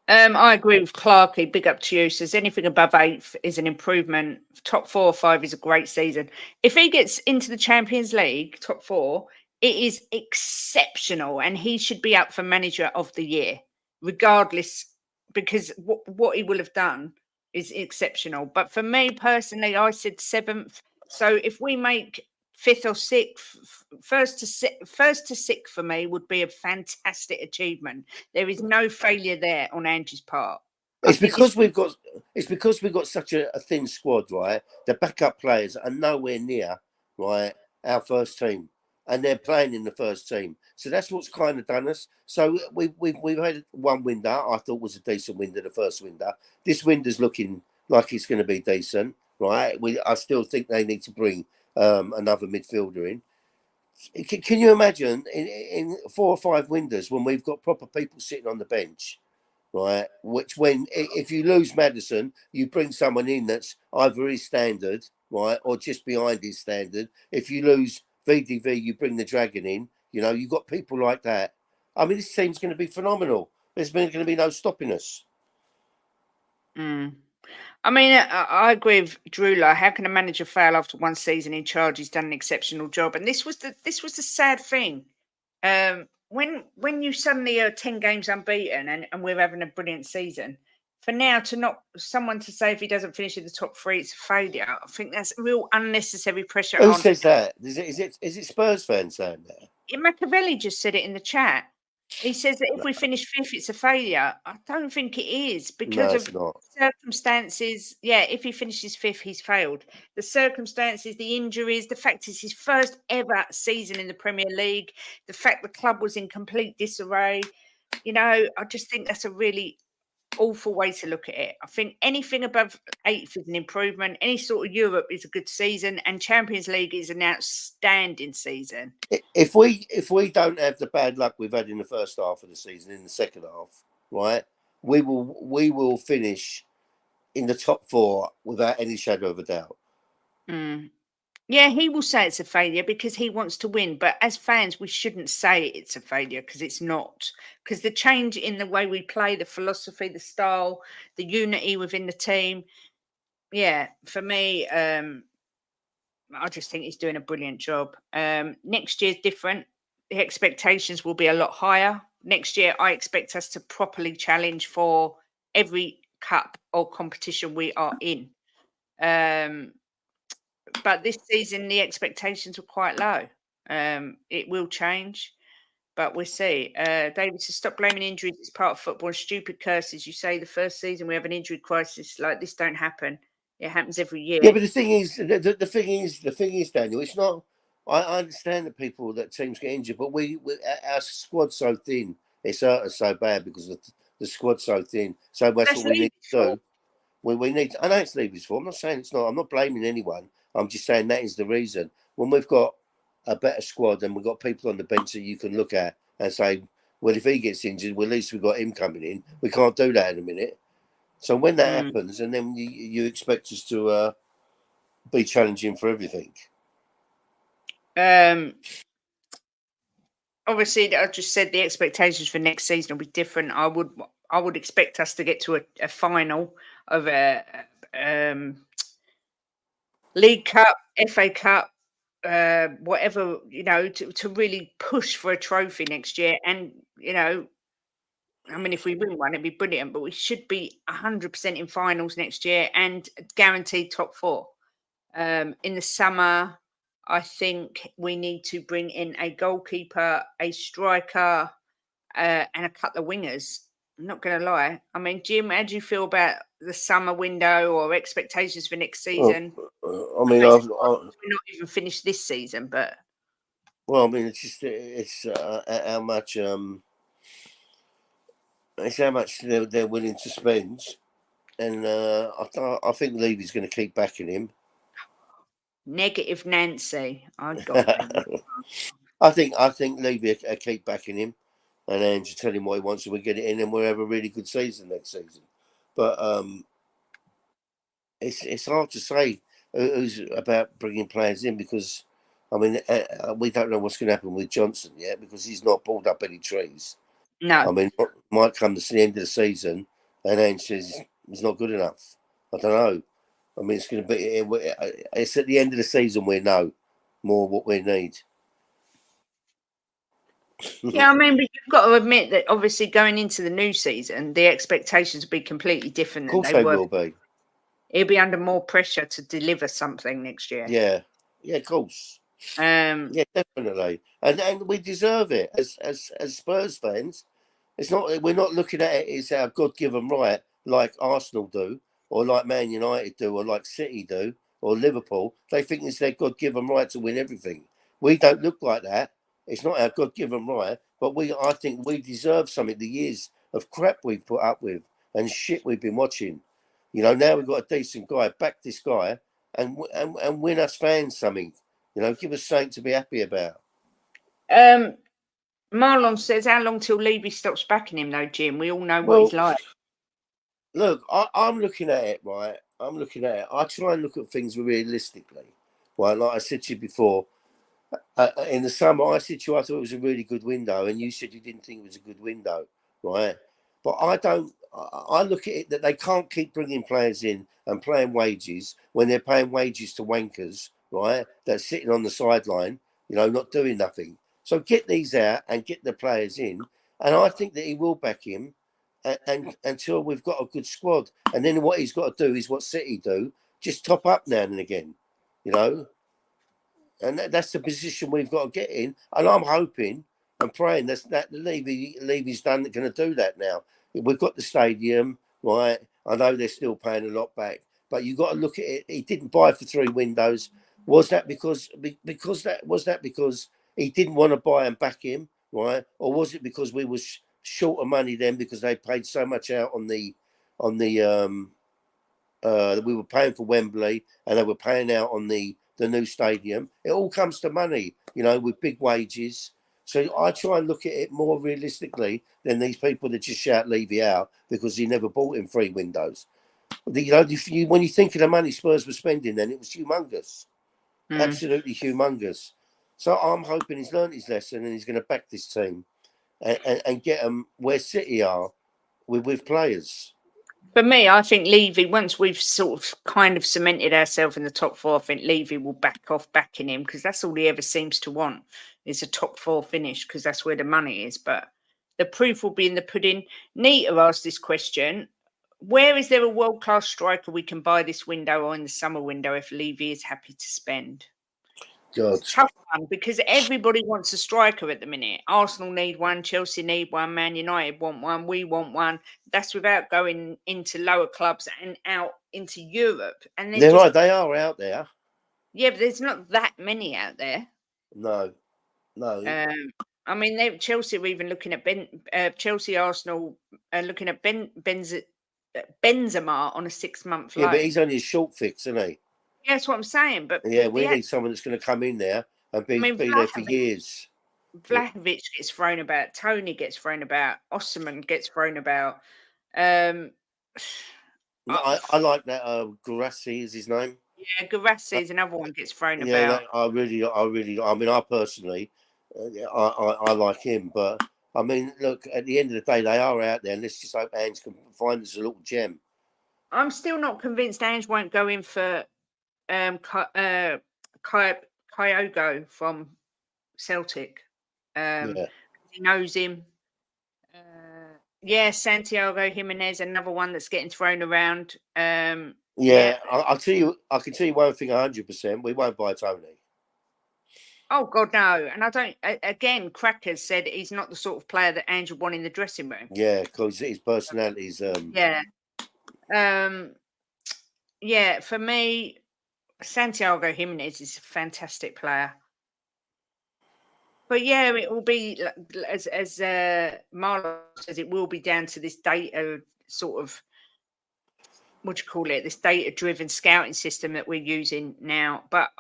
I agree with Clarkey. Big up to you. Says anything above 8th is an improvement. Top 4 or 5 is a great season. If he gets into the Champions League, top 4, it is exceptional, and he should be up for Manager of the Year, regardless, because what he will have done is exceptional. But for me personally, I said 7th. So if we make 5th or 6th, first to 6th for me would be a fantastic achievement. There is no failure there on Ange's part. It's because we've got such a thin squad, right? The backup players are nowhere near, right, our first team, and they're playing in the first team. So that's what's kind of done us. So we've had one window I thought was a decent window, the first window. This window's looking like it's going to be decent, right? I still think they need to bring another midfielder in. Can you imagine in 4 or 5 windows when we've got proper people sitting on the bench? Right, which when if you lose Maddison, you bring someone in that's either his standard, right, or just behind his standard. If you lose VDV, you bring the Dragon in. You know, you've got people like that. I mean, this team's going to be phenomenal. There's going to be no stopping us. I mean, I agree with Drula. How can a manager fail after one season in charge? He's done an exceptional job, and this was the sad thing. When you suddenly are 10 games unbeaten and we're having a brilliant season, for now to not someone to say if he doesn't finish in the top 3, it's a failure. I think that's real unnecessary pressure. Who says that? Is it Spurs fans saying that? Machiavelli just said it in the chat. He says that if we finish 5th, it's a failure. I don't think it is, because of circumstances. Yeah, if he finishes 5th, he's failed. The circumstances, the injuries, the fact it's his first ever season in the Premier League, the fact the club was in complete disarray. You know, I just think that's a really awful way to look at it. I think anything above 8th is an improvement. Any sort of Europe is a good season, and Champions League is an outstanding season. If we don't have the bad luck we've had in the first half of the season, in the second half, right, we will finish in the top 4 without any shadow of a doubt. Yeah, he will say it's a failure because he wants to win. But as fans, we shouldn't say it's a failure, because it's not. Because the change in the way we play, the philosophy, the style, the unity within the team. Yeah, for me, I just think he's doing a brilliant job. Next year's different. The expectations will be a lot higher. Next year, I expect us to properly challenge for every cup or competition we are in. But this season, the expectations were quite low. It will change, but we'll see. David says, stop blaming injuries. It's part of football and stupid curses. You say the first season we have an injury crisis like this don't happen. It happens every year. Yeah, but the thing is, Daniel, it's not. I understand that teams get injured, but our squad's so thin. It's hurt us so bad because the squad's so thin. So that's what we need to do. We need. I know it's Levy's fault. I'm not saying it's not. I'm not blaming anyone. I'm just saying that is the reason. When we've got a better squad and we've got people on the bench that you can look at and say, well, if he gets injured, well, at least we've got him coming in. We can't do that in a minute. So when that happens, and then you expect us to be challenging for everything. Obviously, I just said the expectations for next season will be different. I would expect us to get to a final of a League Cup, FA Cup, whatever, to really push for a trophy next year. And, I mean, if we win one, it'd be brilliant, but we should be 100% in finals next year and guaranteed top 4. In the summer, I think we need to bring in a goalkeeper, a striker, and a couple of wingers. I'm not going to lie. I mean, Jim, how do you feel about the summer window or expectations for next season? I mean, we're not even finished this season, but well, I mean, it's how much it's how much they're willing to spend, and I think Levy's going to keep backing him. Negative Nancy, I got that. I think Levy will keep backing him, and Ange tell him what he wants, and we get it in, and we'll have a really good season next season. But it's hard to say who's about bringing players in because, I mean, we don't know what's going to happen with Johnson yet because he's not pulled up any trees. No. I mean, it might come to the end of the season, and Ange says he's not good enough. I don't know. I mean, it's going to be. It's at the end of the season we know more what we need. Yeah, I mean, but you've got to admit that obviously going into the new season, the expectations will be completely different than they were. Will be. He'll be under more pressure to deliver something next year. Yeah, of course. Yeah, definitely, and we deserve it as Spurs fans. It's not. We're not looking at it as our God-given right, like Arsenal do, or like Man United do, or like City do, or Liverpool. They think it's their God-given right to win everything. We don't look like that. It's not our God-given right, but I think we deserve something. The years of crap we've put up with and shit we've been watching. Now we've got a decent guy. Back this guy and win us fans something. Give us something to be happy about. Marlon says, how long till Levy stops backing him, though, Jim? We all know what he's like. Look, I'm looking at it, right? I try and look at things realistically. Right? Like I said to you before, in the summer, I said to you I thought it was a really good window, and you said you didn't think it was a good window, right? But I don't. I look at it that they can't keep bringing players in and paying wages when they're paying wages to wankers, right? That's sitting on the sideline, not doing nothing. So get these out and get the players in, and I think that he will back him, and until we've got a good squad. And then what he's got to do is what City do, just top up now and again, And that's the position we've got to get in. And I'm hoping and praying that Levy's going to do that now. We've got the stadium, right? I know they're still paying a lot back, but you've got to look at it. He didn't buy for 3 windows. Was that because he didn't want to buy and back him, right? Or was it because we was short of money then because they paid so much out on the we were paying for Wembley and they were paying out on the new stadium? It all comes to money, with big wages. So I try and look at it more realistically than these people that just shout Levy out because he never bought in 3 windows. When you think of the money Spurs were spending then, it was humongous. Absolutely humongous. So I'm hoping he's learned his lesson and he's going to back this team and get them where City are with players. For me, I think Levy, once we've sort of kind of cemented ourselves in the top four, I think Levy will back off backing him because that's all he ever seems to want is a top four finish because that's where the money is. But the proof will be in the pudding. Nita asked this question. Where is there a world-class striker we can buy this window or in the summer window if Levy is happy to spend? God. It's a tough one because everybody wants a striker at the minute. Arsenal need one, Chelsea need one, Man United want one, we want one. That's without going into lower clubs and out into Europe. And They're right, they are out there. Yeah, but there's not that many out there. No. I mean, Chelsea are even looking at Chelsea, Arsenal are looking at Benzema on a 6-month loan. Yeah, but he's only a short fix, isn't he? Yeah, that's what I'm saying. But yeah, we need someone that's going to come in there and be there for years. Vlahovic gets thrown about. Tony gets thrown about. Osman gets thrown about. I like that. Guirassy is his name. Yeah, Guirassy is another one gets thrown about. Yeah, I mean, I personally, I like him, but I mean, look, at the end of the day, they are out there, and let's just hope Ange can find us a little gem. I'm still not convinced Ange won't go in for Kyogo from Celtic. He knows him. Santiago Jimenez, another one that's getting thrown around. I can tell you one thing 100%. We won't buy Tony. Oh God, no! And I don't. Again, Crackers said he's not the sort of player that Ange would want in the dressing room. Yeah, because his personality is. For me, Santiago Jimenez is a fantastic player. But yeah, it will be as Marlon says, it will be down to this data sort of this data-driven scouting system that we're using now. But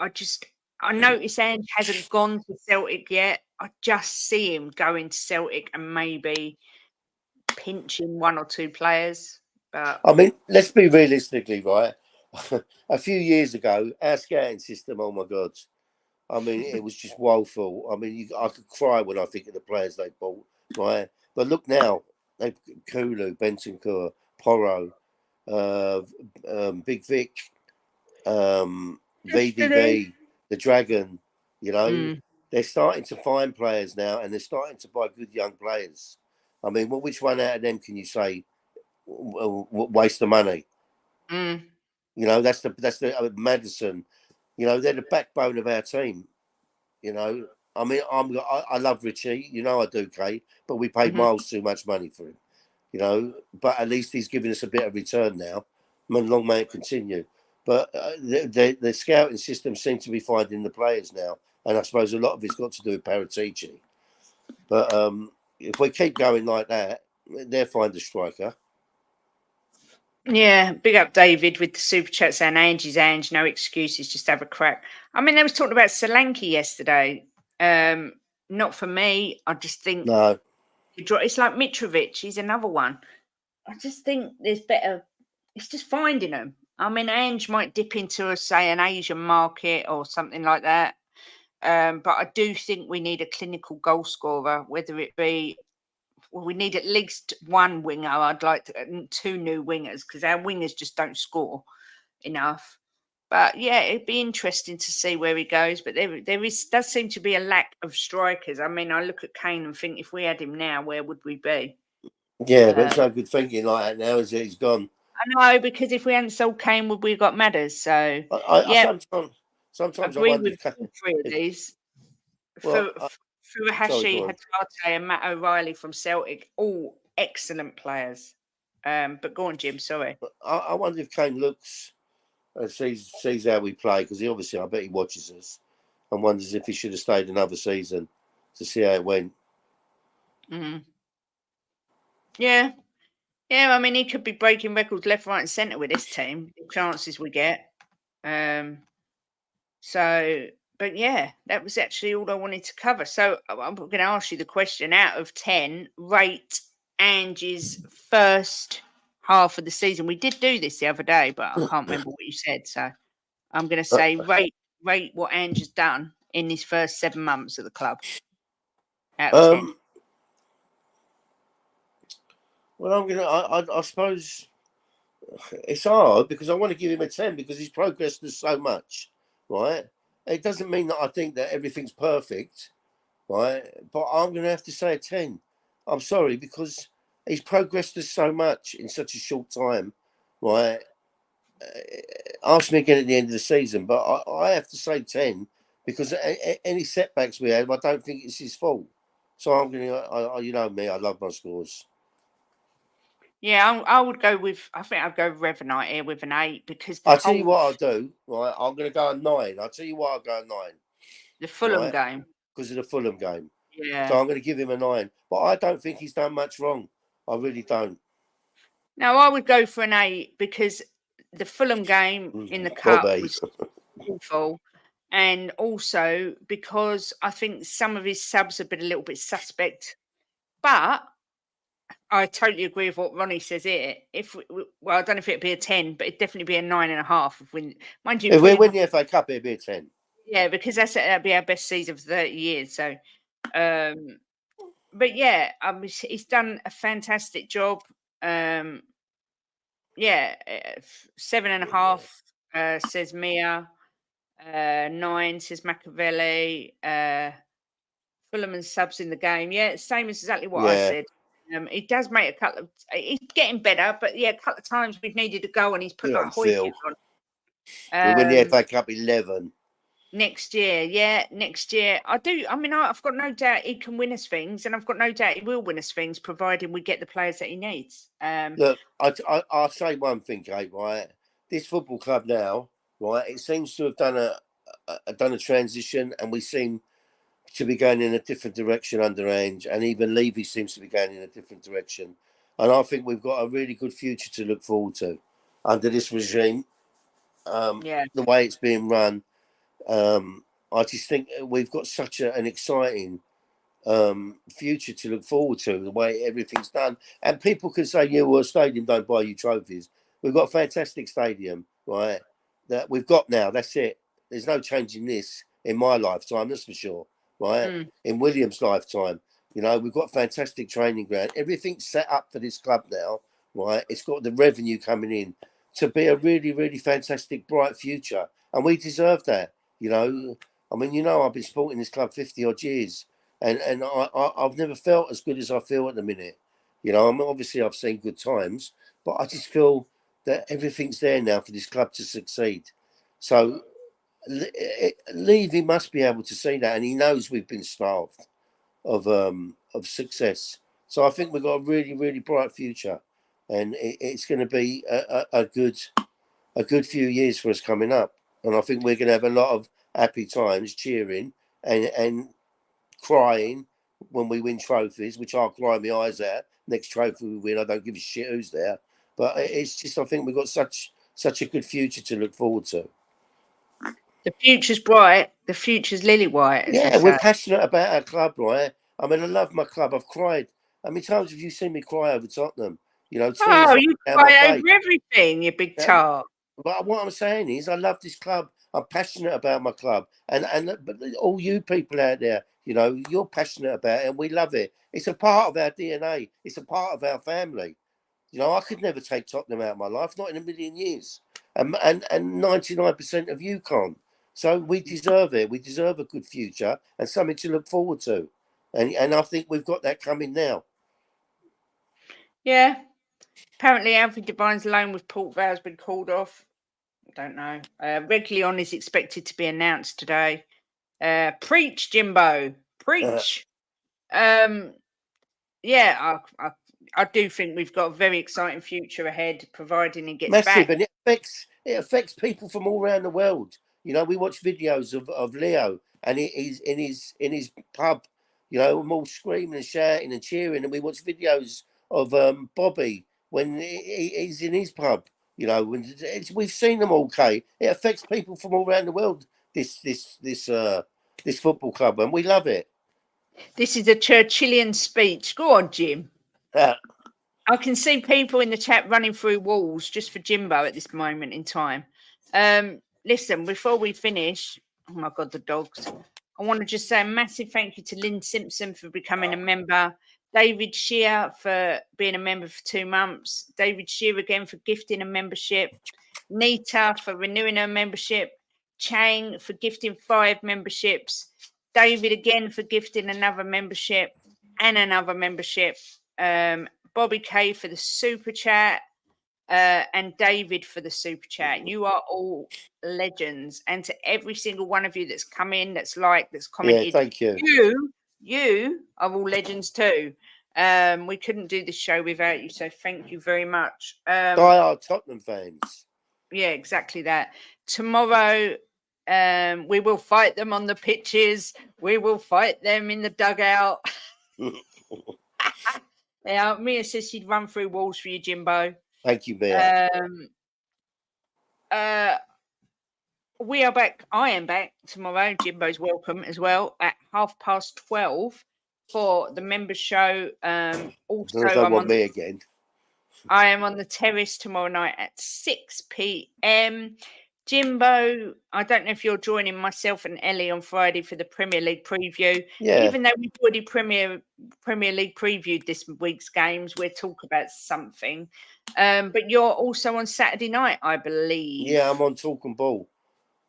I notice Ange hasn't gone to Celtic yet. I just see him going to Celtic and maybe pinching one or two players. But I mean, let's be realistically right. A few years ago, our scouting system, oh my God. I mean, it was just woeful. I mean, I could cry when I think of the players they bought, right? But look now, they've Kulu, Bentancur, Porro, Big Vic, VDV, the Dragon. You know, they're starting to find players now, and they're starting to buy good young players. I mean, which one out of them can you say waste of money? You know, that's the Madison. You know, they're the backbone of our team. You know, I mean, I love Richie. You know, I do, Kate. But we paid Miles too much money for him. You know, but at least he's giving us a bit of return now. I mean, long may it continue. But the scouting system seems to be finding the players now, and I suppose a lot of it's got to do with Paratici. But if we keep going like that, they'll find a striker. Yeah, big up David with the super chat saying Ange is Ange, no excuses, just have a crack. I mean, they was talking about Solanke yesterday. Not for me. I just think it's like Mitrovic. He's another one. I just think there's better. It's just finding them. I mean, Ange might dip into say an Asian market or something like that. But I do think we need a clinical goal scorer, whether it be. Well, we need at least one winger. I'd like two new wingers because our wingers just don't score enough. But yeah, it'd be interesting to see where he goes. But does seem to be a lack of strikers. I mean, I look at Kane and think if we had him now, where would we be? Yeah, but it's no good thinking like that now, is it? He's gone. I know, because if we hadn't sold Kane, would we have got Madders? So sometimes I agree with all three of these. Furuhashi, Hatate, and Matt O'Reilly from Celtic, all excellent players. But go on, Jim. Sorry. I wonder if Kane looks and sees how we play, because I bet he watches us and wonders if he should have stayed another season to see how it went. Yeah. I mean, he could be breaking records left, right, and centre with this team. The chances we get. But yeah, that was actually all I wanted to cover. So I'm going to ask you the question: out of 10, rate Ange's first half of the season. We did do this the other day, but I can't remember what you said. So I'm going to say rate what Ange has done in his first 7 months at the club. Out of 10. Well, I suppose it's hard because I want to give him a 10 because he's progressed so much, right? It doesn't mean that I think that everything's perfect, right? But I'm going to have to say a 10. I'm sorry because he's progressed so much in such a short time, right? Ask me again at the end of the season, but I have to say 10 because any setbacks we have, I don't think it's his fault. So I'm going to, you know me, I love my scores. Yeah, I would go with. I think I'd go Revenite here with an 8 because I'll tell you what I'll do. Right, I'm going to go a 9. I'll tell you what I'll go a 9. The Fulham Right, game because of the Fulham game. Yeah. So I'm going to give him a 9. But I don't think he's done much wrong. I really don't. No, I would go for an 8 because the Fulham game in the cup was awful. And also because I think some of his subs have been a little bit suspect. But I totally agree with what Ronnie says here. Well, I don't know if it'd be a 10, but it'd definitely be a 9.5. Mind you, if we win the FA Cup, it'd be a 10. Yeah, because that'd be our best season for 30 years. So, but yeah, he's done a fantastic job. Yeah, 7.5 says Mia. 9 says Machiavelli. Fulham and subs in the game. Yeah, same as exactly what I said. He does make a couple of. He's getting better, but yeah, a couple of times we've needed a goal and he's put like Hoyt on. We win the FA Cup 11 next year. Yeah, next year. I mean, I've got no doubt he can win us things, and I've got no doubt he will win us things, providing we get the players that he needs. Look, I'll say one thing, Kate. Right, this football club now, right, it seems to have done a transition, and we seem to be going in a different direction under Ange, and even Levy seems to be going in a different direction. And I think we've got a really good future to look forward to under this regime. The way it's being run, I just think we've got such an exciting future to look forward to, the way everything's done. And people can say, yeah, well, a stadium don't buy you trophies. We've got a fantastic stadium, right, that we've got now. That's it. There's no changing this in my lifetime, that's for sure, right? In William's lifetime, you know, we've got fantastic training ground. Everything's set up for this club now, right? It's got the revenue coming in to be a really, really fantastic, bright future. And we deserve that, you know. I mean, you know, I've been supporting this club 50 odd years. And I've never felt as good as I feel at the minute. You know, obviously I've seen good times, but I just feel that everything's there now for this club to succeed. So Levy must be able to see that, and he knows we've been starved of success. So I think we've got a really, really bright future, and it's going to be a good few years for us coming up. And I think we're going to have a lot of happy times, cheering and crying when we win trophies, which I'll cry my eyes out. Next trophy we win, I don't give a shit who's there. But it's just, I think we've got such a good future to look forward to. The future's bright. The future's lily white. Yeah, we're passionate about our club, right? I mean, I love my club. I've cried. How many times have you seen me cry over Tottenham? You know, you cry over everything, you big tart. But what I'm saying is, I love this club. I'm passionate about my club, and but all you people out there, you know, you're passionate about it, and we love it. It's a part of our DNA. It's a part of our family. You know, I could never take Tottenham out of my life, not in a million years. And 99% of you can't. So we deserve it. We deserve a good future and something to look forward to. And I think we've got that coming now. Yeah. Apparently, Alfie Devine's loan with Port Vale has been called off. I don't know. Reguilon is expected to be announced today. Preach, Jimbo. Preach. Yeah, I do think we've got a very exciting future ahead, providing he gets massive, back. And it affects people from all around the world. You know, we watch videos of Leo, and he's in his pub. You know, we're all screaming and shouting and cheering, and we watch videos of Bobby when he's in his pub. You know, we've seen them all. Okay, it affects people from all around the world. This football club, and we love it. This is a Churchillian speech. Go on, Jim. I can see people in the chat running through walls just for Jimbo at this moment in time. Listen, before we finish, oh my God, the dogs. I want to just say a massive thank you to Lynn Simpson for becoming a member. David Shear for being a member for 2 months. David Shear again for gifting a membership. Nita for renewing her membership. Chang for gifting 5 memberships. David again for gifting another membership and another membership. Bobby K for the super chat. And David for the super chat. You are all legends. And to every single one of you that's come in, that's liked, that's commented. Yeah, thank you. You are all legends too. We couldn't do this show without you, so thank you very much. Die-hard Tottenham fans. Yeah, exactly that. Tomorrow, we will fight them on the pitches. We will fight them in the dugout. Yeah, Mia says she'd run through walls for you, Jimbo. Thank you, Mia. We are back. I am back tomorrow. Jimbo's welcome as well at 12:30 for the member show. Also, don't want me again. I am on the terrace tomorrow night at 6 p.m. Jimbo, I don't know if you're joining myself and Ellie on Friday for the Premier League preview. Yeah. Even though we've already Premier League previewed this week's games, we'll talk about something. But you're also on Saturday night, I believe. Yeah, I'm on Talking Ball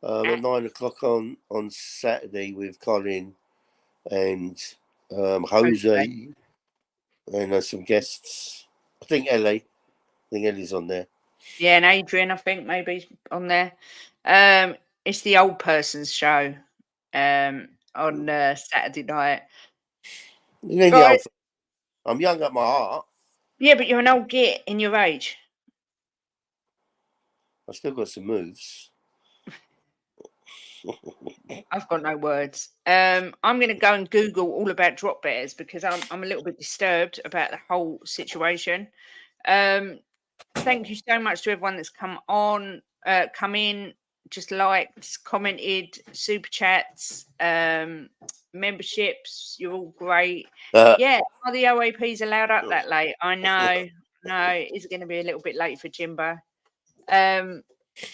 at 9 o'clock on Saturday with Colin and Jose and some guests. I think Ellie's on there. Yeah, and Adrian, I think, maybe on there. It's the old person's show on Saturday night. Guys, I'm young at my heart. Yeah, but you're an old git in your age. I've still got some moves. I've got no words. I'm going to go and Google all about drop bears because I'm a little bit disturbed about the whole situation. Thank you so much to everyone that's come in, just liked, commented, super chats, memberships. You're all great. Yeah, are the OAPs allowed up that late? I know. No, it's going to be a little bit late for Jimbo.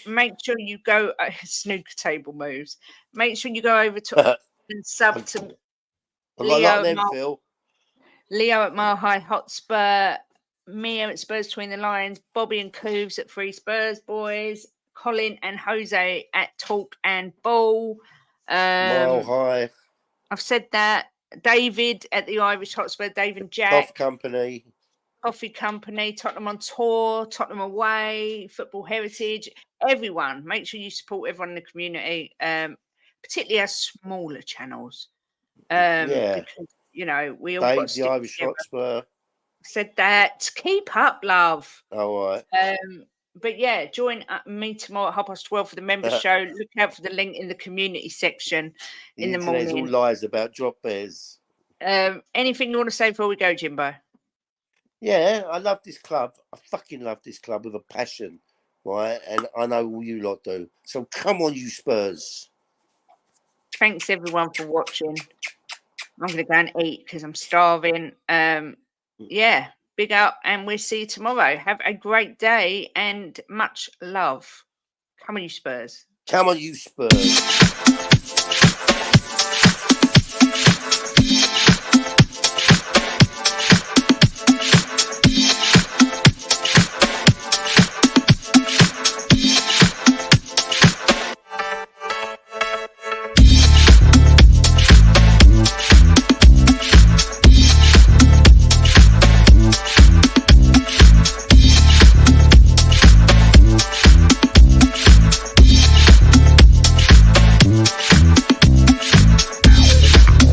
Make sure you go snooker table moves. Make sure you go over to and sub to Leo at Mile High Hotspur, Mia at Spurs Between the Lions, Bobby and Cooves at Free Spurs Boys, Colin and Jose at Talk and Ball. Mile High. I've said that. David at the Irish Hotspur, Dave and Jack. Coffee Company, Tottenham on Tour, Tottenham Away, Football Heritage, everyone. Make sure you support everyone in the community, particularly our smaller channels. Because, we all got to the Irish Hotspur. Said that. Keep up, love. All right. But yeah, join me tomorrow at 12:30 for the member show. Look out for the link in the community section in the morning. All lies about drop bears. Anything you want to say before we go, Jimbo? Yeah, I love this club. I fucking love this club with a passion, right? And I know all you lot do. So come on, you Spurs. Thanks, everyone, for watching. I'm going to go and eat because I'm starving. Yeah, big up, and we'll see you tomorrow. Have a great day and much love. Come on, you Spurs. Come on, you Spurs.